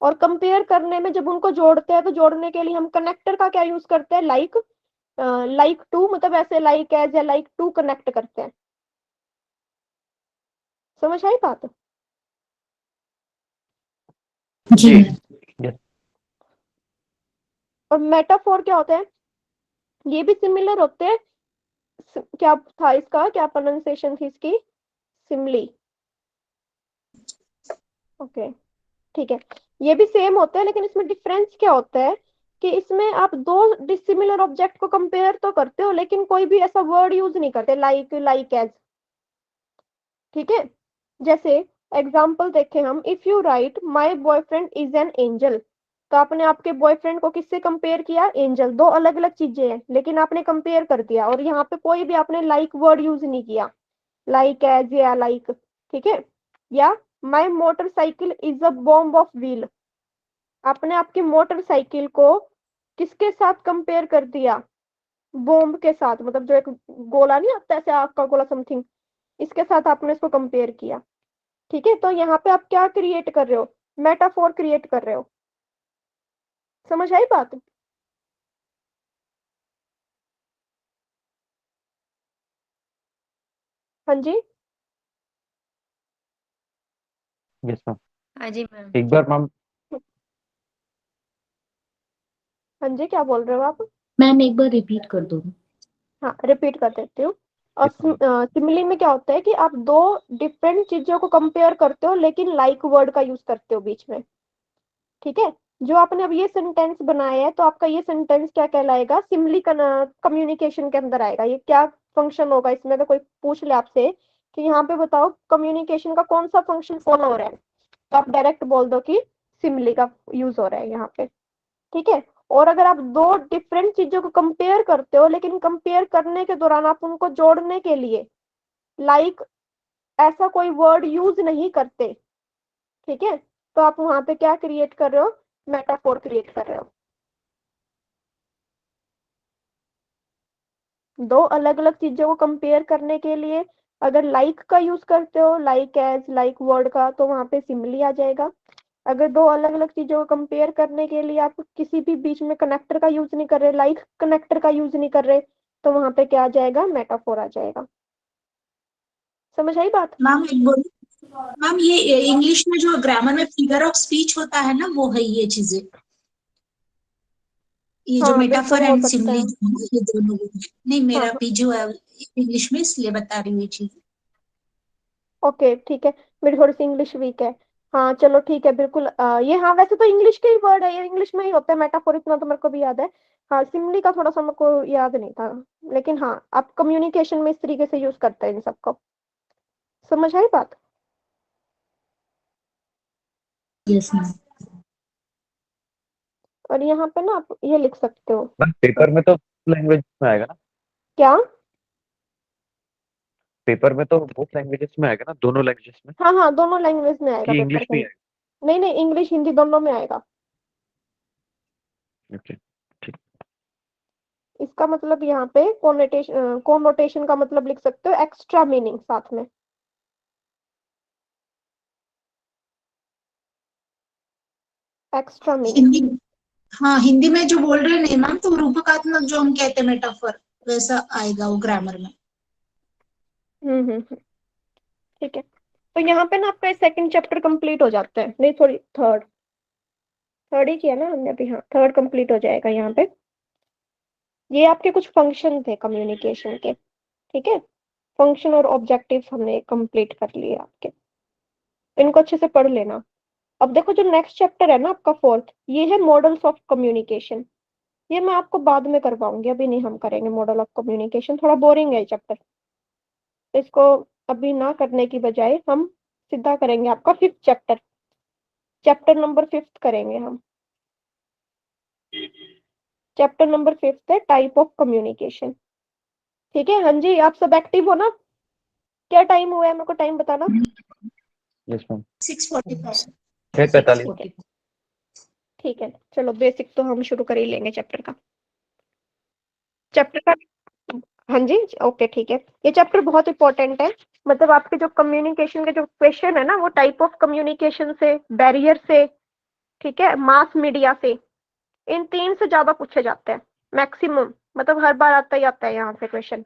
और कंपेयर करने में जब उनको जोड़ते हैं तो जोड़ने के लिए हम कनेक्टर का क्या यूज करते हैं, लाइक, लाइक टू, मतलब ऐसे लाइक एज या लाइक टू कनेक्ट करते हैं। समझ आई बात? जी जी। मैम। यस। और मेटाफोर क्या होते हैं, ये भी सिमिलर होते हैं, क्या था इसका, क्या प्रोनाउंसिएशन थी इसकी, सिमली, ओके ठीक है, ये भी सेम होता है, लेकिन इसमें डिफरेंस क्या होता है कि इसमें आप दो डिसिमिलर ऑब्जेक्ट को कंपेयर तो करते हो, लेकिन कोई भी ऐसा वर्ड यूज नहीं करते, लाइक, लाइक एज। ठीक है, जैसे एग्जाम्पल देखें हम, if you right my boyfriend is an angel, तो आपने आपके बॉयफ्रेंड को किससे कंपेयर किया, एंजल, दो अलग अलग चीजें हैं लेकिन आपने कंपेयर कर दिया, और यहाँ पे कोई भी आपने लाइक वर्ड यूज नहीं किया, लाइक एज या लाइक। ठीक है, या my motorcycle is a bomb of wheel, आपने आपकी मोटरसाइकिल को किसके साथ कंपेयर कर दिया, बॉम्ब के साथ, मतलब जो एक गोला नहीं आता ऐसे आग का गोला समथिंग, इसके साथ आपने इसको कंपेयर किया। ठीक है, तो यहाँ पे आप क्या क्रिएट कर रहे हो, मेटाफोर क्रिएट कर रहे हो। समझ आई बात? हाँ जी, यस मैम। हाँ जी मैम। एक बार मैम। हाँ जी, क्या बोल रहे हो आप? मैम एक बार रिपीट कर दो। हाँ रिपीट कर देती हूँ। और सिमिली में क्या होता है कि आप दो डिफरेंट चीजों को कंपेयर करते हो लेकिन लाइक वर्ड का यूज करते हो बीच में, ठीक है। जो आपने अब ये सेंटेंस बनाया है तो आपका ये सेंटेंस क्या कहलाएगा, सिमिली कम्युनिकेशन के अंदर आएगा। ये क्या फंक्शन होगा इसमें, अगर कोई पूछ ले आपसे कि यहाँ पे बताओ कम्युनिकेशन का कौन सा फंक्शन फॉलो हो रहा है, तो आप डायरेक्ट बोल दो कि सिमिली का यूज हो रहा है यहाँ पे, ठीक है। और अगर आप दो डिफरेंट चीजों को कंपेयर करते हो लेकिन कंपेयर करने के दौरान आप उनको जोड़ने के लिए लाइक ऐसा कोई वर्ड यूज नहीं करते, ठीक है, तो आप वहां पे क्या क्रिएट कर रहे हो, मेटाफोर क्रिएट कर रहे हो। दो अलग अलग चीजों को कंपेयर करने के लिए अगर लाइक का यूज करते हो, लाइक एज लाइक वर्ड का, तो वहां पे सिमिली आ जाएगा। अगर दो अलग अलग चीजों को कंपेयर करने के लिए आप किसी भी बीच में कनेक्टर का यूज नहीं कर रहे, लाइक कनेक्टर का यूज नहीं कर रहे, तो वहां पे क्या आ जाएगा, मेटाफोर आ जाएगा। समझ आई बात? मैम एक बोली, मैम ये इंग्लिश में जो ग्रामर में फिगर ऑफ स्पीच होता है ना, वो है ये चीजें, ये जो हाँ मेटाफर बिल्कुल हो एंड सकता सिमिली है। ये दोनों। नहीं, हाँ मेरा हाँ पीजी हुआ है इंग्लिश में, इसलिए बता रही हूँ ये चीज। ओके ठीक है, मेरी थोड़ी सी इंग्लिश वीक है। हाँ चलो ठीक है, बिल्कुल ये हाँ वैसे तो इंग्लिश के ही वर्ड है, ये इंग्लिश में ही होता है मेटाफोर, इतना तो मेरे को भी याद है। हाँ सिमिली का थोड़ा सा मेरे को याद नहीं था, लेकिन हाँ आप कम्युनिकेशन में इस तरीके से यूज करते हैं इन सबको। समझ आई बात? Yes ma'am. और यहाँ पे ना आप ये लिख सकते हो। मैम पेपर में तो लैंग्वेज में आएगा ना, क्या? पेपर में तो बोथ लैंग्वेजेस में आएगा ना, दोनों लैंग्वेजेस में, हाँ हाँ दोनों लैंग्वेज में आएगा कि पेपर इंग्लिश के में ही अंदर। नहीं नहीं, इंग्लिश हिंदी दोनों में आएगा। आएगा? ओके ठीक। इसका मतलब यहाँ पे कोनोटेशन का मतलब लिख सकते हो, एक्स्ट्रा मीनिंग साथ में, एक्स्ट्रा मीनिंग। हिंदी, हाँ हिंदी में जो बोल रहे नहीं मैम, तो रूपकात्मक जो हम कहते हैं मेटाफर, वैसा आएगा वो ग्रामर में। हम्म, ठीक है। तो यहाँ पे ना आपका सेकंड चैप्टर कंप्लीट हो जाता है, नहीं सॉरी थर्ड, थर्ड ही किया ना हमने अभी, हाँ थर्ड कंप्लीट हो जाएगा यहाँ पे। ये आपके कुछ फंक्शन थे कम्युनिकेशन के, ठीक है, फंक्शन और ऑब्जेक्टिव हमने कंप्लीट कर लिए आपके, इनको अच्छे से पढ़ लेना। अब देखो जो नेक्स्ट चैप्टर है ना आपका फोर्थ, ये है मॉडल्स ऑफ कम्युनिकेशन। ये मैं आपको बाद में करवाऊंगी, अभी नहीं हम करेंगे मॉडल ऑफ कम्युनिकेशन, थोड़ा बोरिंग है ये चैप्टर, तो इसको अभी ना करने की बजाय हम सीधा करेंगे आपका fifth chapter, chapter number fifth करेंगे हम। चैप्टर नंबर फिफ्थ है टाइप ऑफ कम्युनिकेशन, ठीक है। हाँ जी आप सब एक्टिव हो ना? क्या टाइम हुआ है, मेरे को टाइम बताना। Yes ma'am, 6:45। 6:45। ठीक है, ठीक है चलो, बेसिक तो हम शुरू कर ही लेंगे चैप्टर का। चैप्टर का हाँ जी ओके ठीक है, ये चैप्टर बहुत इंपॉर्टेंट है। मतलब आपके जो कम्युनिकेशन के जो क्वेश्चन है ना, वो टाइप ऑफ कम्युनिकेशन से, बैरियर से, ठीक है, मास मीडिया से, इन तीन से ज्यादा पूछे जाते हैं मैक्सिमम। मतलब हर बार आता ही आता है यहाँ से क्वेश्चन,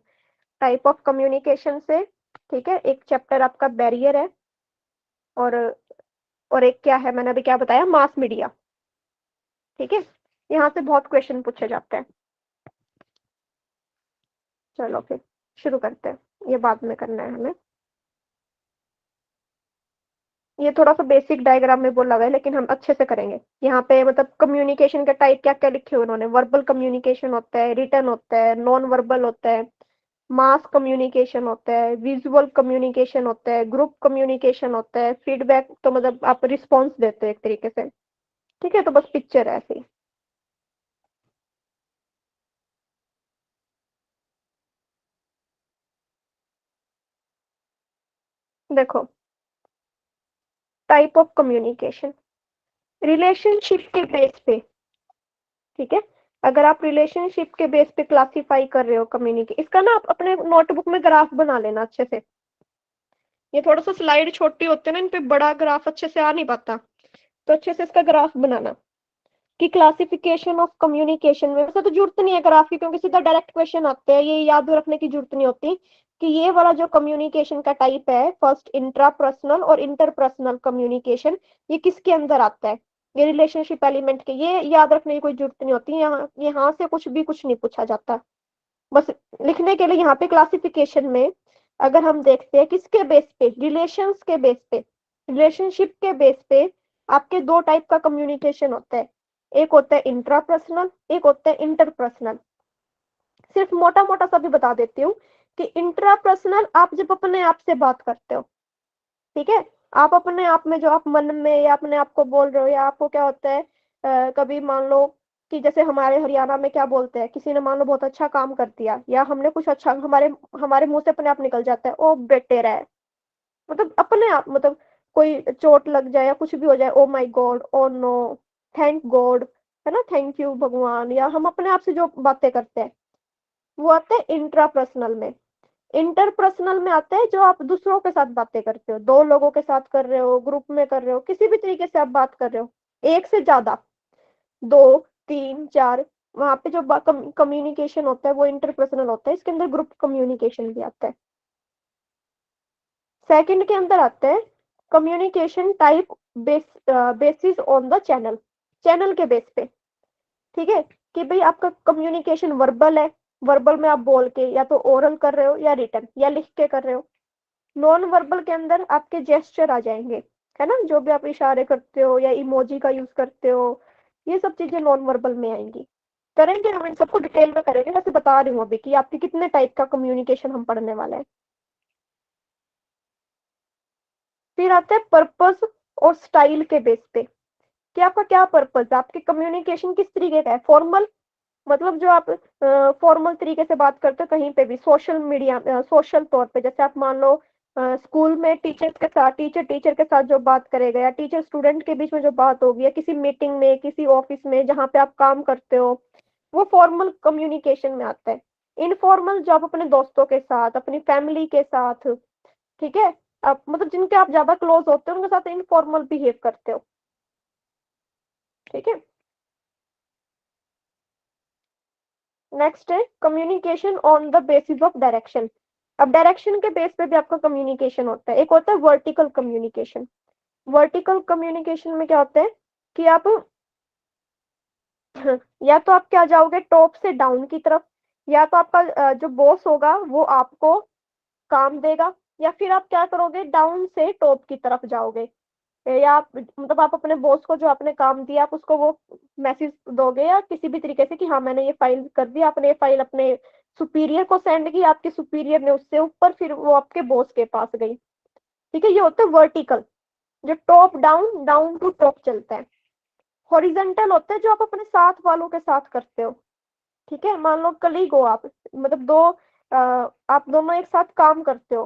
टाइप ऑफ कम्युनिकेशन से, ठीक है। एक चैप्टर आपका बैरियर है, और एक क्या है, मैंने अभी क्या बताया, मास मीडिया, ठीक है। यहाँ से बहुत क्वेश्चन पूछे जाते हैं। चलो फिर शुरू करते हैं, ये बाद में करना है हमें। ये थोड़ा सा बेसिक डायग्राम में बोला हुआ है, लेकिन हम अच्छे से करेंगे। यहाँ पे मतलब कम्युनिकेशन का टाइप क्या क्या लिखे हुए उन्होंने, वर्बल कम्युनिकेशन होता है, रिटन होता है, नॉन वर्बल होता है, मास कम्युनिकेशन होता है, विजुअल कम्युनिकेशन होता है, ग्रुप कम्युनिकेशन होता है, फीडबैक तो मतलब आप रिस्पॉन्स देते हो एक तरीके से, ठीक है। तो बस पिक्चर है ऐसी। देखो टाइप ऑफ कम्युनिकेशन, रिलेशनशिप के बेस पे, ठीक है। अगर आप रिलेशनशिप के बेस पे क्लासिफाई कर रहे हो कम्युनिकेशन, इसका ना आप अपने नोटबुक में ग्राफ बना लेना अच्छे से। ये थोड़ा सा स्लाइड छोटी होती है ना, इन पे बड़ा ग्राफ अच्छे से आ नहीं पाता, तो अच्छे से इसका ग्राफ बनाना कि क्लासिफिकेशन ऑफ कम्युनिकेशन में। वैसे तो जरूरत नहीं है ग्राफ की, क्योंकि सीधा डायरेक्ट क्वेश्चन आते हैं, ये याद रखने की जरूरत नहीं होती कि ये वाला जो कम्युनिकेशन का टाइप है, फर्स्ट इंट्रापर्सनल और इंटरपर्सनल कम्युनिकेशन, ये किसके अंदर आता है, ये रिलेशनशिप एलिमेंट के, ये याद रखने की कोई जरूरत नहीं होती। यहाँ यहाँ से कुछ भी कुछ नहीं पूछा जाता, बस लिखने के लिए यहाँ पे क्लासिफिकेशन में अगर हम देखते हैं किसके बेस पे, रिलेशंस के बेस पे, रिलेशनशिप के बेस पे आपके दो टाइप का कम्युनिकेशन होता है। एक होता है इंट्रापर्सनल, एक होता है इंटरपर्सनल। सिर्फ मोटा मोटा सा भी बता देती हूँ कि इंट्रापर्सनल आप जब अपने आप से बात करते हो, ठीक है, आप अपने आप में जो आप मन में या अपने आप को बोल रहे हो, या आपको क्या होता है कभी मान लो कि जैसे हमारे हरियाणा में क्या बोलते हैं, किसी ने मान लो बहुत अच्छा काम कर दिया या हमने कुछ अच्छा, हमारे हमारे मुंह से अपने आप निकल जाता है, ओ बेटेरा है, मतलब अपने आप, मतलब कोई चोट लग जाए या कुछ भी हो जाए, oh my god, oh no, thank god, है ना, थैंक यू भगवान, या हम अपने आप से जो बातें करते हैं वो आते हैं इंट्रापर्सनल में। इंटरपर्सनल में आते हैं जो आप दूसरों के साथ बातें करते हो, दो लोगों के साथ कर रहे हो, ग्रुप में कर रहे हो, किसी भी तरीके से आप बात कर रहे हो, एक से ज्यादा, दो, तीन, चार, वहां पे जो कम्युनिकेशन होता है वो इंटरपर्सनल होता है। इसके अंदर ग्रुप कम्युनिकेशन भी आता है। सेकंड के अंदर आता है communication type basis on the channel, channel के बेस पे, ठीक है, कि भाई आपका कम्युनिकेशन वर्बल है, वर्बल में आप बोल के या तो ओरल कर रहे हो या रिटन या लिख के कर रहे हो। नॉन वर्बल के अंदर आपके जेस्चर आ जाएंगे, है ना, जो भी आप इशारे करते हो या इमोजी का यूज करते हो, ये सब चीजें नॉन वर्बल में आएंगी। करेंगे हम इन सबको डिटेल में करेंगे, जैसे बता रही हूँ अभी कि आपके कितने टाइप का कम्युनिकेशन हम पढ़ने वाले हैं। फिर आता है पर्पस और स्टाइल के बेस पे कि आपका क्या पर्पस है, आपके कम्युनिकेशन किस तरीके का है। फॉर्मल मतलब जो आप फॉर्मल तरीके से बात करते हो कहीं पे भी, सोशल मीडिया, सोशल तौर पे, जैसे आप मान लो स्कूल में टीचर्स के साथ, टीचर के साथ जो बात करेगा, या टीचर स्टूडेंट के बीच में जो बात होगी, या किसी मीटिंग में, किसी ऑफिस में जहाँ पे आप काम करते हो, वो फॉर्मल कम्युनिकेशन में आता है। इनफॉर्मल जो आप अपने दोस्तों के साथ, अपनी फैमिली के साथ, ठीक है, आप मतलब जिनके आप ज्यादा क्लोज होते हो उनके साथ इनफॉर्मल बिहेव करते हो, ठीक है। नेक्स्ट है communication on the basis of direction. अब डायरेक्शन के बेस पे भी आपका कम्युनिकेशन होता है। एक होता है वर्टिकल कम्युनिकेशन। वर्टिकल कम्युनिकेशन में क्या होता है कि आप या तो आप क्या जाओगे टॉप से डाउन की तरफ, या तो आपका जो बॉस होगा वो आपको काम देगा, या फिर आप क्या करोगे डाउन से टॉप की तरफ जाओगे, या आप मतलब आप अपने बॉस को जो आपने काम दिया आप उसको वो मैसेज दोगे, या किसी भी तरीके से कि हाँ मैंने ये फाइल कर दी, आपने ये फाइल अपने सुपीरियर को सेंड की, आपके सुपीरियर ने उससे ऊपर फिर वो आपके बॉस के पास गई, ठीक है, ये होता है वर्टिकल, जो top down, down to top चलता है। हॉरिजेंटल होता है जो आप अपने साथ वालों के साथ करते हो, ठीक है, मान लो कलीग हो आप, मतलब दो आप दोनों एक साथ काम करते हो,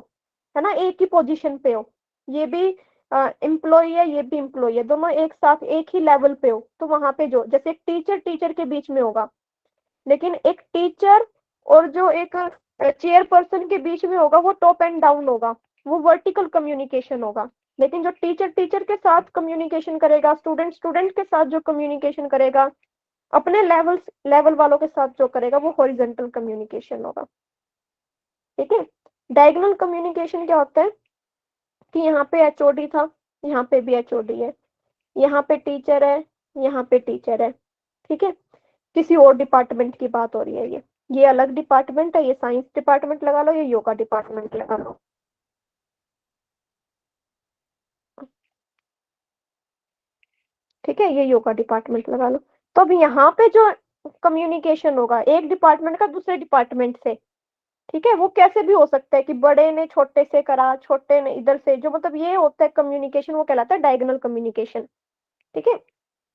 है ना, एक ही पोजीशन पे हो, ये भी एम्प्लॉय है, ये भी एम्प्लॉय है, दोनों एक साथ एक ही लेवल पे हो, तो वहां पे जो जैसे एक टीचर के बीच में होगा, लेकिन एक टीचर और जो एक चेयर पर्सन के बीच में होगा वो टॉप एंड डाउन होगा, वो वर्टिकल कम्युनिकेशन होगा। लेकिन जो टीचर के साथ कम्युनिकेशन करेगा, स्टूडेंट के साथ जो कम्युनिकेशन करेगा, अपने लेवल वालों के साथ जो करेगा वो हॉरिजॉन्टल कम्युनिकेशन होगा, ठीक है। डायगोनल कम्युनिकेशन क्या होता है कि यहाँ पे एचओडी था, यहाँ पे भी एचओडी है, यहाँ पे टीचर है, यहाँ पे टीचर है, ठीक है, किसी और डिपार्टमेंट की बात हो रही है, ये अलग डिपार्टमेंट है, ये साइंस डिपार्टमेंट लगा लो, ये योगा डिपार्टमेंट लगा लो, ठीक है, ये योगा डिपार्टमेंट लगा लो। तो अब यहाँ पे जो कम्युनिकेशन होगा एक डिपार्टमेंट का दूसरे डिपार्टमेंट से, ठीक है, वो कैसे भी हो सकता है कि बड़े ने छोटे से करा, छोटे ने इधर से, जो मतलब ये होता है कम्युनिकेशन, वो कहलाता है डायगोनल कम्युनिकेशन, ठीक है।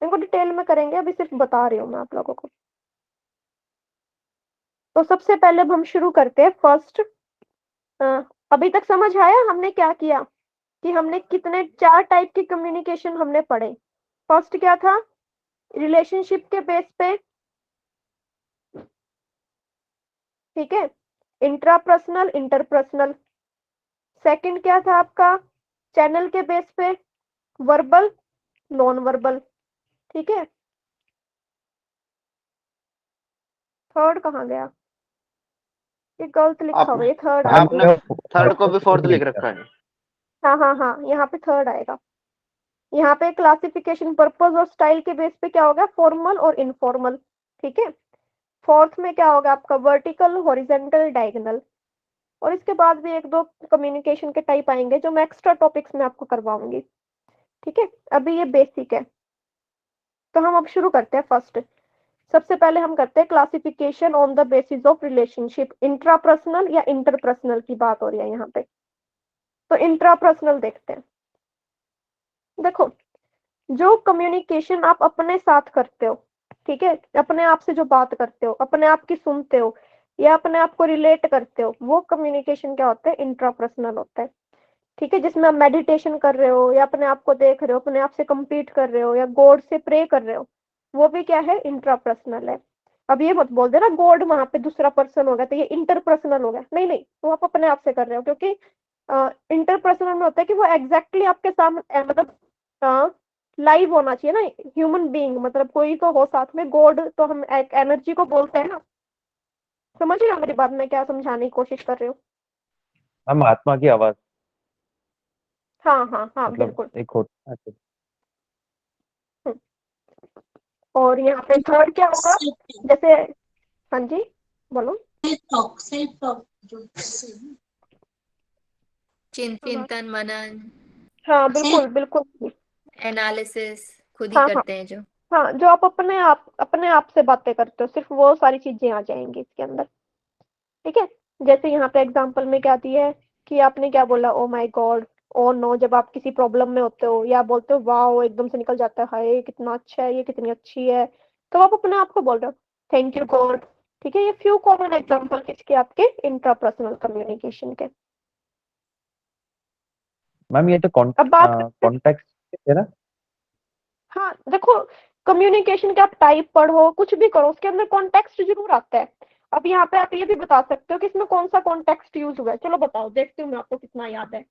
इनको डिटेल में करेंगे, अभी सिर्फ बता रही हूँ मैं आप लोगों को। तो सबसे पहले हम शुरू करते हैं फर्स्ट। अभी तक समझ आया हमने क्या किया, कि हमने कितने चार टाइप के कम्युनिकेशन हमने पढ़े। फर्स्ट क्या था, रिलेशनशिप के बेस पे, ठीक है, इंट्रापर्सनल, इंटरपर्सनल। सेकंड क्या था आपका, चैनल के बेस पे, वर्बल, नॉन वर्बल, ठीक है। थर्ड कहाँ गया, ये गलत लिखा हुआ, ये थर्ड आपने थर्ड को भी फोर्थ लिख रखा है। हाँ हाँ हाँ, यहाँ पे थर्ड आएगा। यहाँ पे क्लासिफिकेशन पर्पस और स्टाइल के बेस पे क्या होगा, फॉर्मल और इनफॉर्मल, ठीक है। फोर्थ में क्या होगा आपका वर्टिकल, हॉरिजेंटल, डायगोनल। और इसके बाद भी एक दो कम्युनिकेशन के टाइप आएंगे जो मैं एक्स्ट्रा टॉपिक्स में आपको करवाऊंगी। ठीक है, अभी ये बेसिक है। तो हम अब शुरू करते हैं। फर्स्ट सबसे पहले हम करते हैं classification on the basis of relationship. Intrapersonal या इंटरपर्सनल की बात हो रही है यहाँ पे। तो इंट्रापर्सनल देखते हैं। देखो, जो कम्युनिकेशन आप अपने साथ करते हो, ठीक है, अपने आप से जो बात करते हो, अपने आप की सुनते हो या अपने आप को रिलेट करते हो, वो कम्युनिकेशन क्या होता है? इंट्रापर्सनल होता है। ठीक है, जिसमें आप मेडिटेशन कर रहे हो या अपने आप को देख रहे हो, अपने आप से compete कर रहे हो या गॉड से प्रे कर रहे हो, वो भी क्या है? इंट्रापर्सनल है। अब ये मत बोल देना गॉड वहां पे दूसरा पर्सन हो गया तो ये इंटरपर्सनल हो गया। नहीं नहीं, वो आप अपने आप से कर रहे हो, क्योंकि इंटरपर्सनल में होता है कि वो एग्जैक्टली आपके सामने मतलब लाइव होना चाहिए ना, ह्यूमन बीइंग, मतलब कोई तो हो साथ में। गॉड तो हम एक एनर्जी को बोलते हैं ना। समझ रहे हो मेरी बात में क्या समझाने की कोशिश कर रहे हो? हम आत्मा की आवाज, हाँ हाँ हाँ, मतलब बिल्कुल। एक होता है। हम्म, और यहाँ पे थर्ड क्या होगा? जैसे, हाँ जी, बोलो। सेल्फ टॉक जो चिंतन मनन, हाँ बिल्कुल बिल्कुल। एनालिसिस खुद ही हाँ हाँ करते हैं जो। हाँ, जो आप अपने आप से बातें करते हो, सिर्फ वो सारी चीजें आ जाएंगी इसके अंदर। ठीक है, जैसे यहाँ पे एग्जांपल में क्या दी है कि आपने क्या बोला? Oh my god, oh no, जब आप किसी प्रॉब्लम में होते हो या बोलते हो वाओ, एकदम से निकल जाता है हाय कितना अच्छा है, ये कितनी अच्छी है, तो आप अपने आप को बोल रहे हो थैंक यू गॉड। ठीक है, ये फ्यू कॉमन एग्जांपल किसके? आपके इंट्रापर्सनल कम्युनिकेशन के। मैम ये तो अब बात करते हैं। कॉन्टेक्स्ट है ना। हाँ देखो, कम्युनिकेशन के आप टाइप पढ़ो, कुछ भी करो, उसके अंदर कॉन्टेक्स्ट जरूर आता है। अब यहाँ पे आप ये भी बता सकते हो कि इसमें कौन सा कॉन्टेक्स्ट यूज हुआ है। चलो बताओ, देखती हूँ मैं आपको कितना याद है।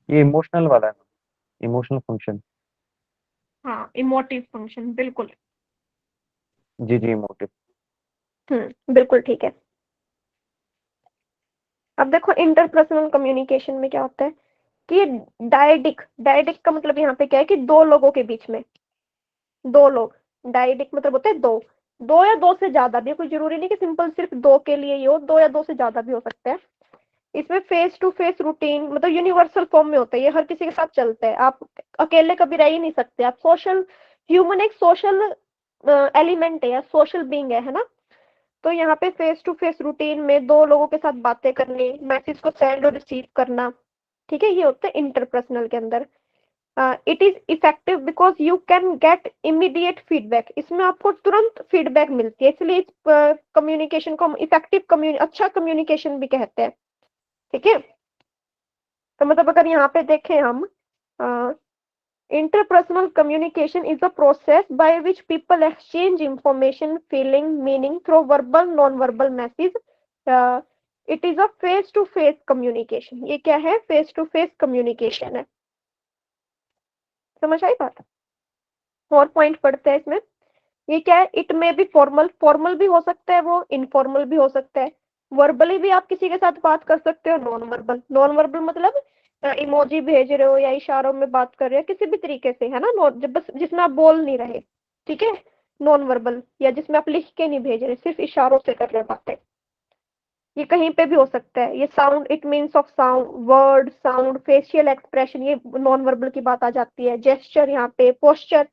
ये इमोशनल वाला है, इमोशनल फंक्शन। हाँ, इमोटिव फंक्शन, बिल्कुल। जी जी, इमोटिव। बिल्कुल ठीक है। अब देखो, इंटरपर्सनल कम्युनिकेशन में क्या होता है कि डायडिक, डायडिक का मतलब यहाँ पे क्या है कि दो लोगों के बीच में, दो लोग, डायडिक मतलब होता है दो, दो या दो से ज्यादा भी। कोई जरूरी नहीं कि सिंपल सिर्फ दो के लिए ही हो, दो या दो से ज्यादा भी हो सकते हैं। इसमें फेस टू फेस रूटीन मतलब यूनिवर्सल फॉर्म में होता है, ये हर किसी के साथ चलता है। आप अकेले कभी रह ही नहीं सकते। आप सोशल, ह्यूमन एक सोशल एलिमेंट है या सोशल बीइंग है ना। तो यहाँ पे फेस टू फेस रूटीन में दो लोगों के साथ बातें करनी, मैसेज को सेंड और रिसीव करना, ठीक है, ये होता है इंटरपर्सनल के अंदर। It is effective because you can get immediate feedback. इसमें आपको तुरंत फीडबैक मिलती है, इसलिए इस कम्युनिकेशन को हम इफेक्टिव अच्छा कम्युनिकेशन भी कहते हैं। ठीक है, तो मतलब अगर यहाँ पे देखें हम, interpersonal communication is the process by which people exchange information, feeling, meaning through verbal, non-verbal message. Uh, it is a face-to-face communication. ये क्या है? face-to-face communication है। समझ आई बात? और पॉइंट पढ़ते हैं इसमें। ये क्या है? इट में भी फॉर्मल, फॉर्मल भी हो सकता है, वो इनफॉर्मल भी हो सकता है। वर्बली भी आप किसी के साथ बात कर सकते हो, नॉन वर्बल, नॉन वर्बल मतलब इमोजी भेज रहे हो या इशारों में बात कर रहे हो किसी भी तरीके से, है ना। जब बस जिसमें आप बोल नहीं रहे, ठीक है, नॉन वर्बल, या जिसमें आप लिख के नहीं भेज रहे, सिर्फ इशारों से कर रहे हो बातें। ये कहीं पे भी हो सकता है। ये sound, it means of sound, word sound, facial expression, ये नॉन वर्बल की बात आ जाती है। जेस्चर, यहाँ पे पोस्चर,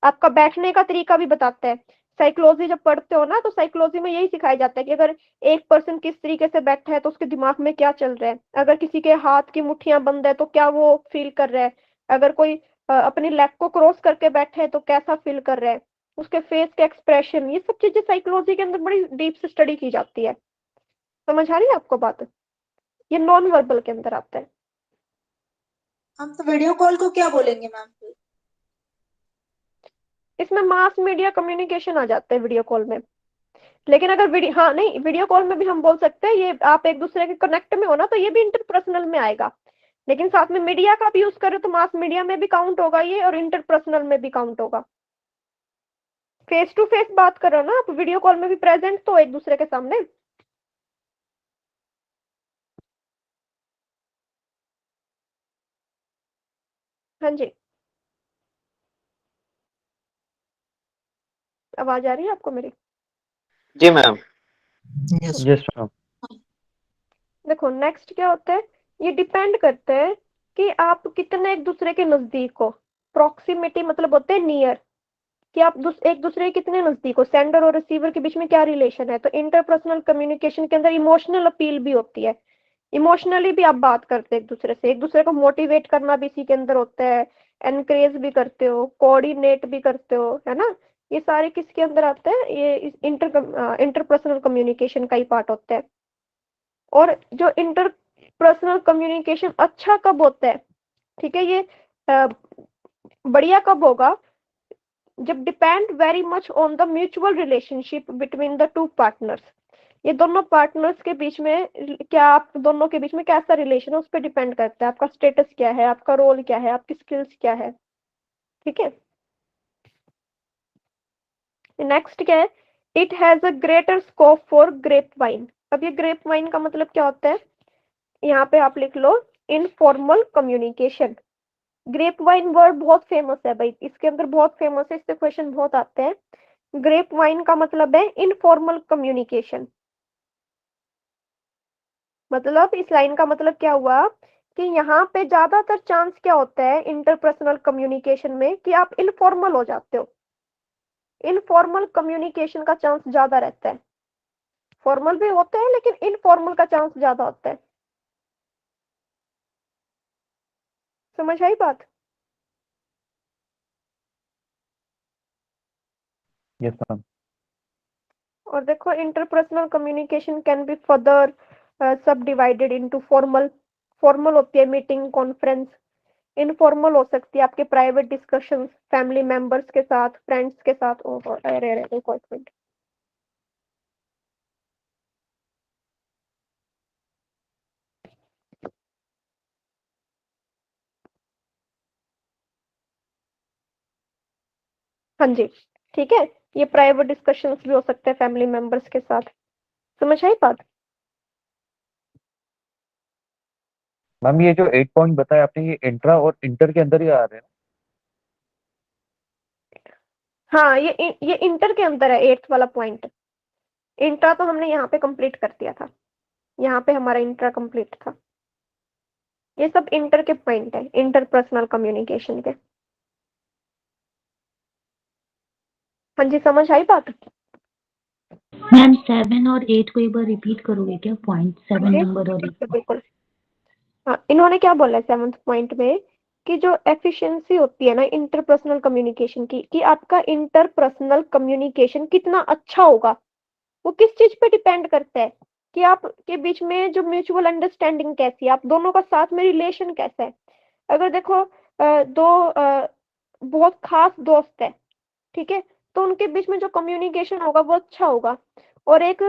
आपका बैठने का तरीका भी बताता है। साइकोलॉजी जब पढ़ते हो ना, तो साइकोलॉजी में यही सिखाया जाता है कि अगर एक पर्सन किस तरीके से बैठा है तो उसके दिमाग में क्या चल रहा है। अगर किसी के हाथ की मुट्ठियां बंद है तो क्या वो फील कर रहा है। अगर कोई अपनी लेग को क्रॉस करके बैठे है तो कैसा फील कर रहा है। उसके फेस के एक्सप्रेशन, ये सब चीजें साइकोलॉजी के अंदर बड़ी डीप से स्टडी की जाती है। समझ आ रही है आपको बात? ये नॉन वर्बल के अंदर आता है। हम तो वीडियो कॉल को क्या बोलेंगे मैम? इसमें मास मीडिया कम्युनिकेशन आ जाता है वीडियो कॉल में। लेकिन अगर वीडियो, हाँ नहीं, वीडियो कॉल में भी हम बोल सकते हैं, ये आप एक दूसरे के कनेक्ट में हो ना, तो ये भी इंटरपर्सनल में आएगा। लेकिन साथ में मीडिया का भी यूज करें तो मास मीडिया में भी काउंट होगा ये, और इंटरपर्सनल में भी काउंट होगा। फेस टू फेस बात करो ना आप, वीडियो कॉल में भी प्रेजेंट तो एक दूसरे के सामने। हाँ जी, आवाज आ रही है आपको मेरी? जी मैम। Yes yes ma'am. देखो नेक्स्ट क्या होता है, ये डिपेंड करता है कि आप कितने एक दूसरे के नजदीक हो। प्रॉक्सिमिटी मतलब होते हैं नियर, कि आप एक दूसरे के कितने नजदीक हो। सेंडर और रिसीवर के बीच में क्या रिलेशन है। तो इंटरपर्सनल कम्युनिकेशन के अंदर इमोशनल अपील भी होती है, इमोशनली भी आप बात करते हैं एक दूसरे को मोटिवेट करना भी इसी के अंदर होता है, एनकरेज भी करते हो, कोऑर्डिनेट भी करते हो, है ना। ये सारे किसके अंदर आते हैं, ये इंटरपर्सनल कम्युनिकेशन का ही पार्ट होता है। और जो इंटरपर्सनल कम्युनिकेशन अच्छा कब होता है, ठीक है, ये बढ़िया कब होगा, जब depend very much on the mutual relationship between the two partners. ये दोनों पार्टनर्स के बीच में क्या, आप दोनों के बीच में कैसा रिलेशन है उस पर डिपेंड करता है। आपका स्टेटस क्या है, आपका रोल क्या है, आपकी स्किल्स क्या है, ठीक है। नेक्स्ट क्या है, it has a greater scope for grape wine. अब ये ग्रेप वाइन का मतलब क्या होता है, यहाँ पे आप लिख लो informal communication. Grape wine word बहुत फेमस है भाई, इसके अंदर बहुत फेमस है, इससे क्वेश्चन बहुत आते हैं। ग्रेप वाइन का मतलब है इनफॉर्मल कम्युनिकेशन। मतलब इस लाइन का मतलब क्या हुआ कि यहाँ पे ज्यादातर चांस क्या होता है इंटरपर्सनल कम्युनिकेशन में, कि आप इनफॉर्मल हो जाते हो। इनफॉर्मल कम्युनिकेशन का चांस ज्यादा रहता है, फॉर्मल भी होते हैं लेकिन इनफॉर्मल का चांस ज्यादा होता है। समझ आई बात। Yes ma'am. और देखो interpersonal communication can be further सब डिवाइडेड इनटू फॉर्मल। फॉर्मल होती है मीटिंग, कॉन्फ्रेंस। इनफॉर्मल हो सकती है आपके प्राइवेट डिस्कशंस फैमिली मेंबर्स के साथ, फ्रेंड्स के साथ। अरे अरे एक मिनट। हाँ जी, ठीक है, ये प्राइवेट डिस्कशंस भी हो सकते हैं फैमिली मेंबर्स के साथ। समझ आई बात। मैम ये जो 8 पॉइंट बताए आपने, ये इंट्रा और इंटर के अंदर ही आ रहे हैं। हाँ, ये इंटर के अंदर है, 8th वाला पॉइंट। इंट्रा तो हमने यहाँ पे कंप्लीट कर दिया था, यहाँ पे हमारा इंट्रा कंप्लीट था। ये सब इंटर के पॉइंट है, इंटरपर्सनल कम्युनिकेशन के। हाँ जी, समझ आई बात। मैम 7 और 8 को एक बार रिपीट करोगे क्या, पॉइंट 7 जी, नंबर और 8 बिल्कुल बिल्कुल। हाँ, इन्होंने क्या बोला है 7th पॉइंट में, कि जो एफिशिएंसी होती है ना इंटरपर्सनल कम्युनिकेशन की, कि आपका इंटरपर्सनल कम्युनिकेशन कितना अच्छा होगा, वो किस चीज पे डिपेंड करता है, कि आपके बीच में जो म्यूचुअल अंडरस्टैंडिंग कैसी है, आप दोनों का साथ में रिलेशन कैसा है। अगर देखो दो बहुत खास दोस्त है, ठीक है, तो उनके बीच में जो कम्युनिकेशन होगा वो अच्छा होगा। और एक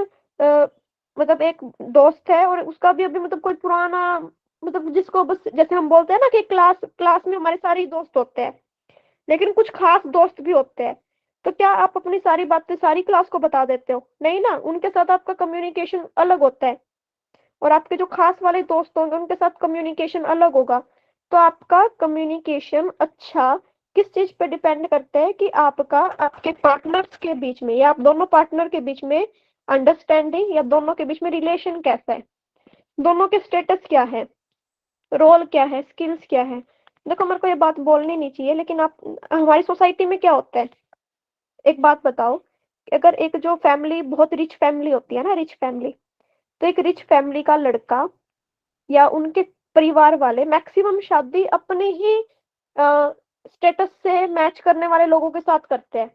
मतलब एक दोस्त है और उसका भी अभी मतलब कोई पुराना, मतलब जिसको बस जैसे हम बोलते हैं ना कि क्लास क्लास में हमारे सारे ही दोस्त होते हैं, लेकिन कुछ खास दोस्त भी होते हैं। तो क्या आप अपनी सारी बातें सारी क्लास को बता देते हो, नहीं ना, उनके साथ आपका कम्युनिकेशन अलग होता है। और आपके जो खास वाले दोस्त होंगे उनके साथ कम्युनिकेशन अलग होगा। तो आपका कम्युनिकेशन अच्छा किस चीज पे डिपेंड करता है, कि आपका आपके पार्टनर्स के बीच में या आप दोनों पार्टनर के बीच में अंडरस्टैंडिंग या दोनों के बीच में रिलेशन कैसा है, दोनों के स्टेटस क्या है, रोल क्या है, स्किल्स क्या है। देखो मेरे को ये बात बोलनी नहीं चाहिए, लेकिन आप हमारी सोसाइटी में क्या होता है, एक बात बताओ, अगर एक जो फैमिली बहुत रिच फैमिली होती है ना, रिच फैमिली, तो एक रिच फैमिली का लड़का या उनके परिवार वाले मैक्सिमम शादी अपने ही स्टेटस से मैच करने वाले लोगों के साथ करते हैं।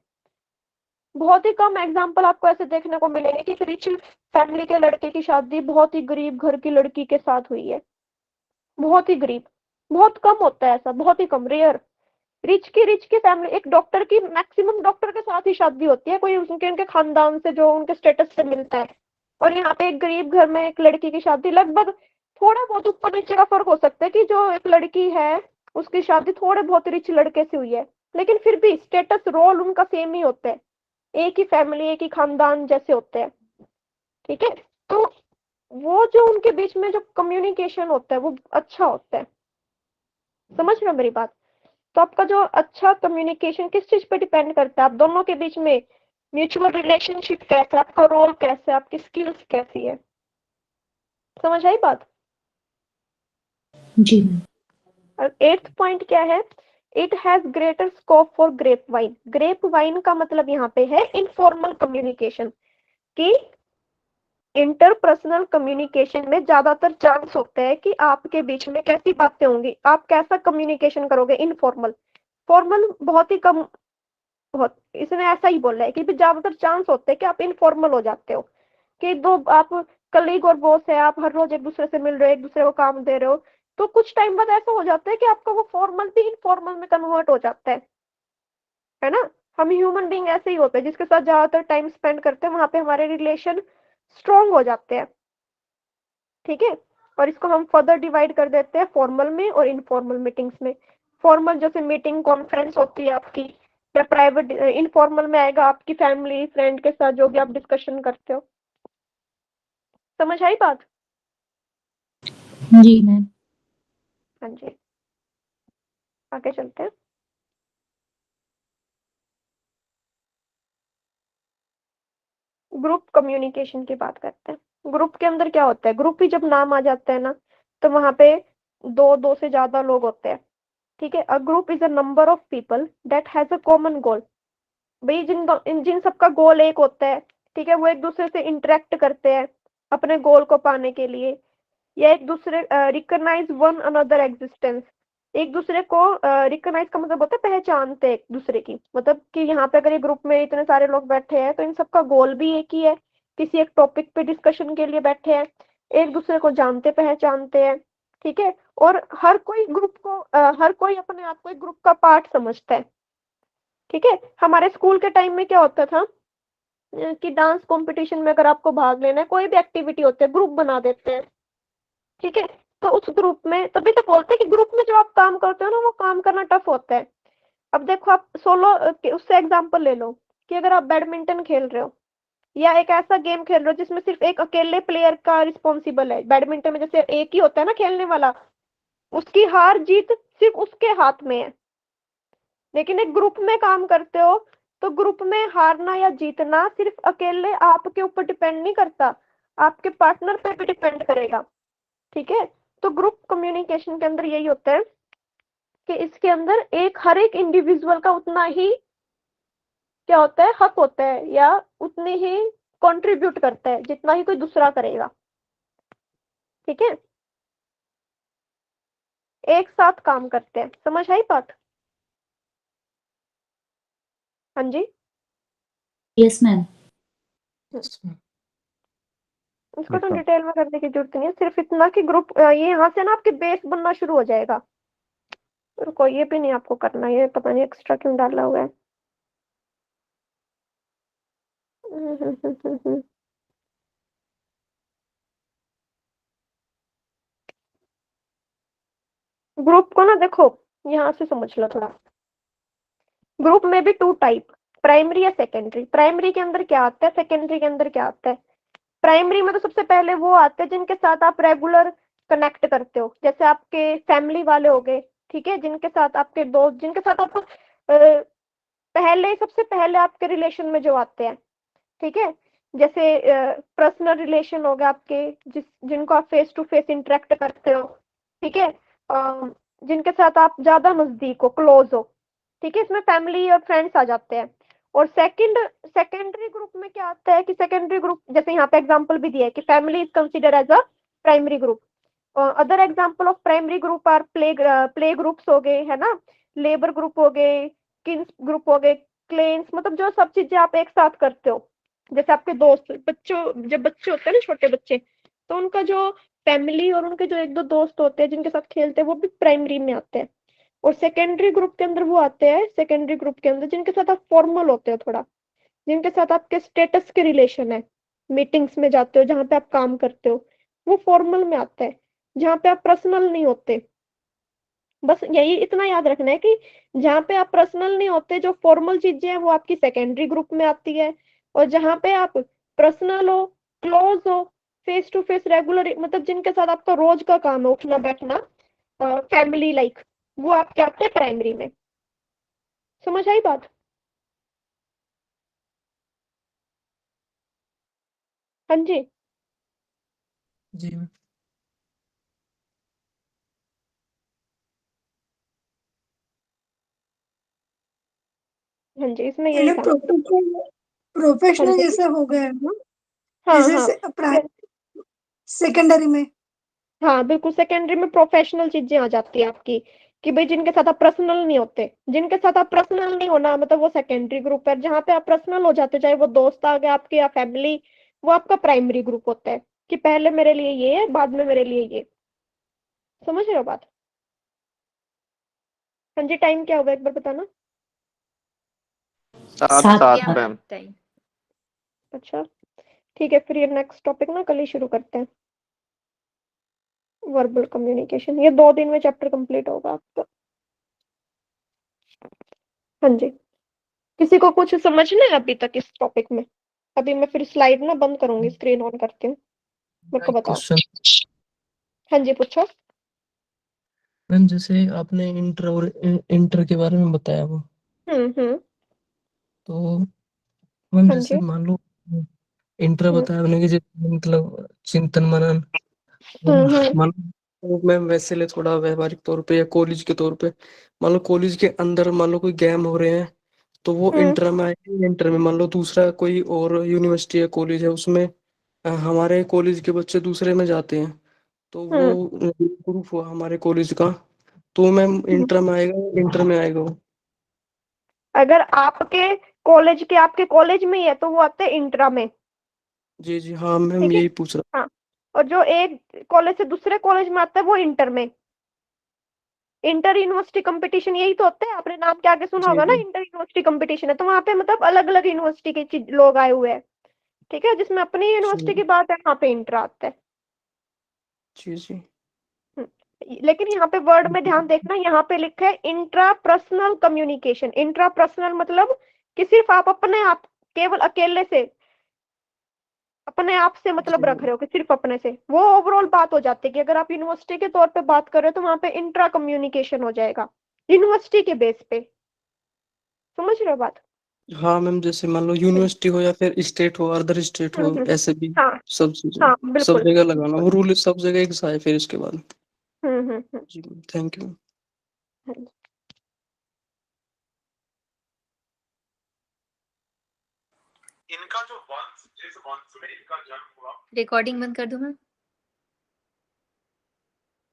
बहुत ही कम एग्जाम्पल आपको ऐसे देखने को मिलेंगे कि रिच फैमिली के लड़के की शादी बहुत ही गरीब घर की लड़की के साथ हुई है। बहुत ही गरीब, बहुत कम होता है ऐसा, बहुत ही कम, रेयर। रिच की फैमिली, एक डॉक्टर की मैक्सिमम डॉक्टर के साथ ही शादी होती है, कोई उनके खानदान से जो उनके स्टेटस से मिलता है। और यहाँ पे एक गरीब घर में एक लड़की की शादी, लगभग थोड़ा बहुत ऊपर नीचे का फर्क हो सकता है, कि जो एक लड़की है उसकी शादी थोड़े बहुत रिच लड़के से हुई है, लेकिन फिर भी स्टेटस रोल उनका सेम ही होता है, एक ही फैमिली एक ही खानदान जैसे होते हैं, ठीक है। तो वो जो उनके बीच में जो कम्युनिकेशन होता है वो अच्छा होता है। समझ रहे हो मेरी बात। तो आपका जो अच्छा कम्युनिकेशन किस चीज पे डिपेंड करता है, आप दोनों के बीच में म्यूचुअल रिलेशनशिप कैसा, आपका रोल कैसा है, आपकी स्किल्स कैसी है। समझ आई बात। जी मैम। और 8th पॉइंट क्या है, it has greater scope for grape wine. Grape wine का मतलब यहाँ पे है इनफॉर्मल कम्युनिकेशन, कि इंटरपर्सनल कम्युनिकेशन में ज्यादातर चांस होते हैं कि आपके बीच में कैसी बातें होंगी, आप कैसा कम्युनिकेशन करोगे। इनफॉर्मल, फॉर्मल बहुत ही कम, बहुत, इसने ऐसा ही बोला है कि ज्यादातर चांस होते हैं कि आप इनफॉर्मल हो जाते हो, कि दो आप कलीग और बॉस है, आप हर रोज एक दूसरे से मिल रहे हो, एक दूसरे को काम दे रहे हो, तो कुछ टाइम बाद ऐसा हो जाता है कि आपका वो फॉर्मल भी इनफॉर्मल में कन्वर्ट हो जाता है ना। हम ह्यूमन बीइंग ऐसे ही होते हैं, जिसके साथ ज्यादातर टाइम स्पेंड करते हैं वहां पे हमारे रिलेशन स्ट्रॉन्ग हो जाते हैं, ठीक है। और इसको हम फर्दर डिवाइड कर देते हैं फॉर्मल में और इनफॉर्मल मीटिंग्स में। फॉर्मल जैसे मीटिंग कॉन्फ्रेंस होती है आपकी, या प्राइवेट। इनफॉर्मल में आएगा आपकी फैमिली फ्रेंड के साथ जो भी आप डिस्कशन करते हो। समझ आई बात। जी मैम। हाँ जी, आगे चलते हैं। ग्रुप कम्युनिकेशन की बात करते हैं। ग्रुप के अंदर क्या होता है, ग्रुप ही जब नाम आ जाता है ना, तो वहां पे दो से ज्यादा लोग होते हैं, ठीक है। A group is a number of people that has a common goal. भाई जिन सबका गोल एक होता है, ठीक है, वो एक दूसरे से इंटरेक्ट करते हैं अपने गोल को पाने के लिए, या एक दूसरे रिकॉग्नाइज वन अनदर एग्जिस्टेंस। एक दूसरे को रिकॉग्नाइज का मतलब होता है पहचानते हैं एक दूसरे की, मतलब कि यहाँ पे अगर ये ग्रुप में इतने सारे लोग बैठे हैं तो इन सबका गोल भी एक ही है, किसी एक टॉपिक पे डिस्कशन के लिए बैठे हैं, एक दूसरे को जानते पहचानते हैं, ठीक है। और हर कोई ग्रुप को हर कोई अपने आप को एक ग्रुप का पार्ट समझता है, ठीक है। हमारे स्कूल के टाइम में क्या होता था कि डांस कंपटीशन में अगर आपको भाग लेना है, कोई भी एक्टिविटी होती है, ग्रुप बना देते हैं, ठीक है। तो उस ग्रुप में तभी तो बोलते हैं कि ग्रुप में जो आप काम करते हो ना, वो काम करना टफ होता है। अब देखो आप सोलो उससे एग्जांपल ले लो, कि अगर आप बैडमिंटन खेल रहे हो, या एक ऐसा गेम खेल रहे हो जिसमें सिर्फ एक अकेले प्लेयर का रिस्पॉन्सिबल है। बैडमिंटन में जैसे एक ही होता है ना खेलने वाला, उसकी हार जीत सिर्फ उसके हाथ में है। लेकिन एक ग्रुप में काम करते हो, तो ग्रुप में हारना या जीतना सिर्फ अकेले आपके ऊपर डिपेंड नहीं करता, आपके पार्टनर पे भी डिपेंड करेगा, ठीक है। तो ग्रुप कम्युनिकेशन के अंदर यही होता है कि इसके अंदर हर एक इंडिविजुअल का उतना ही क्या होता है, हक होता है, या उतने ही कंट्रीब्यूट करता है जितना ही कोई दूसरा करेगा, ठीक है। एक साथ काम करते हैं। समझ आई बात। हाँ जी, यस मैम। इसको तो अच्छा। डिटेल में करने की जरूरत नहीं है, सिर्फ इतना कि ग्रुप ये यहाँ से ना आपके बेस बनना शुरू हो जाएगा। रुको, ये भी नहीं आपको करना, ये पता नहीं एक्स्ट्रा क्यों डाला हुआ है। ग्रुप को ना देखो, यहाँ से समझ लो थोड़ा। ग्रुप में भी 2 टाइप, प्राइमरी या सेकेंडरी। प्राइमरी के अंदर क्या आता है, सेकेंडरी के अंदर क्या आता है। प्राइमरी में तो सबसे पहले वो आते हैं जिनके साथ आप रेगुलर कनेक्ट करते हो, जैसे आपके फैमिली वाले हो गए, ठीक है, जिनके साथ आपके दोस्त, जिनके साथ आप पहले सबसे पहले आपके रिलेशन में जो आते हैं, ठीक है। जैसे पर्सनल रिलेशन हो गए आपके, जिनको आप फेस टू फेस इंटरेक्ट करते हो, ठीक है। जिनके साथ आप ज्यादा नजदीक हो, क्लोज हो, ठीक है। इसमें फैमिली और फ्रेंड्स आ जाते हैं। और सेकेंडरी ग्रुप में क्या आता है कि सेकेंडरी ग्रुप, जैसे यहाँ पे एग्जांपल भी दिया है कि family is consider as a primary group. Other example of primary group are play groups हो गए, है ना, लेबर ग्रुप हो गए, किन्स ग्रुप हो गए, क्लेन्स, मतलब जो सब चीजें आप एक साथ करते हो। जैसे आपके दोस्त, बच्चों, जब बच्चे होते हैं ना, छोटे बच्चे, तो उनका जो फैमिली और उनके जो एक दो दोस्त होते हैं जिनके साथ खेलते हैं, वो भी प्राइमरी में आते हैं। और सेकेंडरी ग्रुप के अंदर वो आते हैं, सेकेंडरी ग्रुप के अंदर जिनके साथ आप फॉर्मल होते हो थोड़ा, जिनके साथ आपके स्टेटस के रिलेशन है, मीटिंग्स में जाते हो, जहाँ पे आप काम करते हो, वो फॉर्मल में आता है। जहाँ पे आप पर्सनल नहीं होते, बस यही इतना याद रखना है कि जहाँ पे आप पर्सनल नहीं होते, जो फॉर्मल चीजें हैं वो आपकी सेकेंडरी ग्रुप में आती है। और जहाँ पे आप पर्सनल हो, क्लोज हो, फेस टू फेस रेगुलर, मतलब जिनके साथ आपका रोज का काम है, उठना बैठना, फैमिली लाइक, वो आपके आते हैं प्राइमरी में। समझ आई बात। हाँ जी। जी मैम। हाँ जी, इसमें यही यानी था। प्रोफेशनल हाँ प्रोफेशनल जी। जैसे हो गया ना, हाँ, जैसे हाँ। सेकेंडरी में। हाँ, बिल्कुल सेकेंडरी में प्रोफेशनल चीज़ें आ जाती है आपकी, कि भई जिनके साथ आप पर्सनल नहीं होते। जिनके साथ आप पर्सनल नहीं होना मतलब वो सेकेंडरी ग्रुप है। जहाँ पे आप पर्सनल हो जाते, चाहे वो दोस्त आ गए आपके या फैमिली, वो आपका प्राइमरी ग्रुप होता है, कि पहले मेरे लिए ये है, बाद में मेरे लिए ये। समझ रहे हो बात? हाँ जी, टाइम क्या होगा एक बार बताना? 7 7 या मैम। टाइम। अच्छा, ठीक है, फिर ये नेक्स्ट टॉपिक ना कल ही शुरू करते हैं। वर्बल कम्युनिकेशन, ये 2 दिन में चैप्टर कंप्लीट होगा आपका। हाँ जी। किसी को कुछ समझना है अभी तक इस टॉपिक में? अभी मैं फिर स्लाइड ना बंद करूंगी, स्क्रीन ऑन करती हूँ। मेरे को एक बताओ। क्वेश्चन हाँ जी, पूछो। मैम, जैसे आपने इंटर और इंटर के बारे में बताया वो, हम्म। तो मैम हाँ जैसे जी। मान लो इंटर हम्म बताया आपने कि जैसे मतलब चिंतन मनन, और हम्म। मान लो मैम वैसे ले थोड़ा व्यवहारिक तौर पे या कॉलेज के तौर पे, मान लो कॉलेज के अंदर मान लो कोई गेम हो रहे हैं, तो वो हम्म इंटर में आएंगे। इंटर में मान लो दूसरा कोई और यूनिवर्सिटी या कॉलेज है, उसमें हमारे कॉलेज के बच्चे दूसरे में जाते हैं, तो हम्म वो ग्रुप हुआ हमारे कॉलेज का, तो मैम हम्म। इंटर में आएगा, इंटर में आएगा वो। अगर आपके कॉलेज में ही है तो वो आते हैं इंट्रा में। जी जी हाँ मैम, ठीक है। यही पूछ रहा। हाँ, और जो एक कॉलेज से दूसरे कॉलेज में आता है वो इंटर में। इंटर यूनिवर्सिटी कंपटीशन यही तो होता है, आपने नाम के आगे सुना जी होगा ना, जी इंटर यूनिवर्सिटी कंपटीशन है, तो वहाँ पे मतलब अलग अलग यूनिवर्सिटी के लोग आए हुए हैं। ठीक है, जिसमें अपनी यूनिवर्सिटी जी की बात है वहाँ पे इंटर आता है। जी जी। लेकिन यहाँ पे वर्ड में ध्यान देखना, यहाँ पे लिखा है intra personal communication. Intra personal मतलब कि सिर्फ आप अपने आप, केवल अकेले से, अपने आप से मतलब रख जी रहे हो, कि सिर्फ अपने से, वो ओवरऑल बात हो जाती है। कि अगर आप यूनिवर्सिटी के तौर पे बात कर रहे हो तो वहां पे इंट्रा कम्युनिकेशन हो जाएगा, यूनिवर्सिटी के बेस पे। समझ रहे हो बात? हाँ मैम, जैसे मान लो हम्म यूनिवर्सिटी हो या फिर स्टेट हो, अदर स्टेट हो, हम्म। ऐसे भी हाँ सब चीजें हाँ, सब बिल्कुल जगह लगाना, बिल्कुल। वो रूल सब जगह एक सा है फिर इसके बाद। हम्म। जी थैंक यू। हाँ। इनका जो वंश, जिस वंश में इनका जन्म हुआ, रिकॉर्डिंग बंद कर दूं मैं?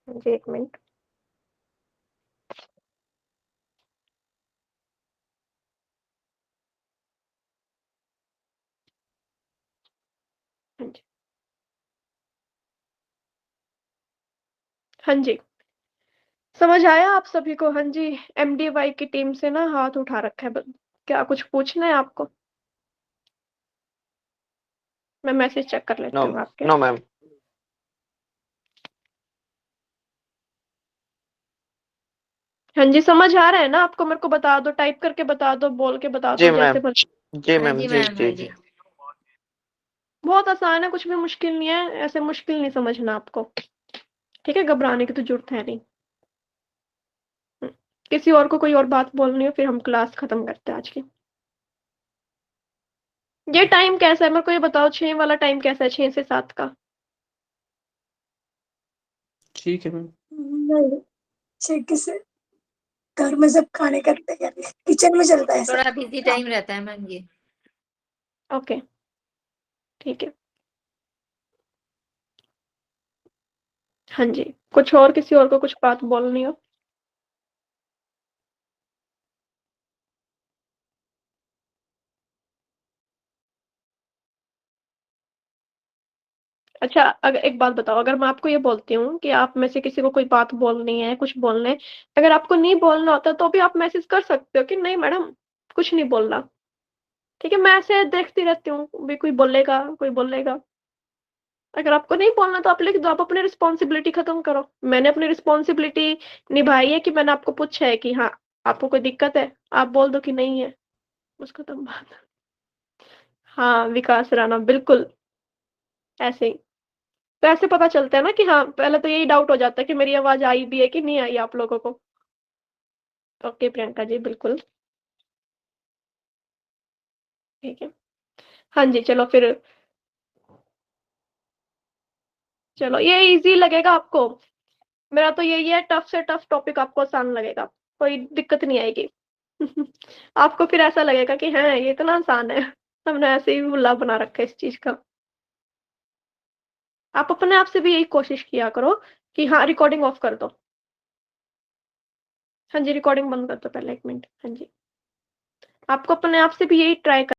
जी, एक मिनट। हाँ जी। हाँ जी, समझ आया आप सभी को? हाँ जी। एमडीवाई की टीम से ना हाथ उठा रखा है, क्या कुछ पूछना है आपको? मैं मैसेज चेक कर नो, लेती हूँ आपके। No ma'am. हाँ जी, समझ आ रहा है ना आपको? मेरे को बता दो, टाइप करके बता दो, बोल के बता जी दो, जैसे मैम। जी हाँ मैम। जी जी मैम, जी हाँ जी। जी। बहुत आसान है, कुछ भी मुश्किल नहीं है, ऐसे मुश्किल नहीं समझना आपको। ठीक है, घबराने की तो जरूरत है नहीं। हम्म, किसी और को कोई और बात बोलनी हो फिर हम क्लास खत्म करते हैं आज की। ये टाइम कैसा है मेरे को ये बताओ, 6 वाला टाइम कैसा है, 6 से 7 का? ठीक है मैम। नहीं, ठीक से घर में सब खाने करते हैं, किचन में चलता है सब। थोड़ा बिजी टाइम रहता है मैम ये। ओके, ठीक है। हाँ जी, कुछ और, किसी और को कुछ बात बोलनी हो? अच्छा, अगर एक बात बताओ, अगर मैं आपको ये बोलती हूँ कि आप में से किसी को कोई बात बोलनी है, कुछ बोलना है, अगर आपको नहीं बोलना होता तो भी आप मैसेज कर सकते हो कि नहीं मैडम, कुछ नहीं बोलना। ठीक है, मैं ऐसे देखती रहती हूँ भी, कोई बोलेगा कोई बोलेगा। अगर आपको नहीं बोलना तो आप लिख दो, आप अपनी रिस्पॉन्सिबिलिटी खत्म करो। मैंने अपनी रिस्पॉन्सिबिलिटी निभाई है कि मैंने आपको पूछा है कि हाँ आपको कोई दिक्कत है, आप बोल दो कि नहीं है, बस खत्म बात। हाँ, विकास राणा, बिल्कुल ऐसे ही। तो ऐसे पता चलता है ना कि हाँ, पहले तो यही डाउट हो जाता है कि मेरी आवाज आई भी है कि नहीं आई आप लोगों को। ओके प्रियंका जी, बिल्कुल ठीक है। हाँ जी, चलो फिर चलो ये इजी लगेगा आपको, मेरा तो यही है, टफ से टफ टॉपिक आपको आसान लगेगा, कोई दिक्कत नहीं आएगी। आपको फिर ऐसा लगेगा कि हाँ ये इतना आसान है, हमने ऐसे ही मुल्ला बना रखा है इस चीज का। आप अपने आप से भी यही कोशिश किया करो कि हाँ रिकॉर्डिंग ऑफ कर दो। हाँ जी रिकॉर्डिंग बंद कर दो पहले, 1 मिनट। हाँ जी, आपको अपने आप से भी यही ट्राई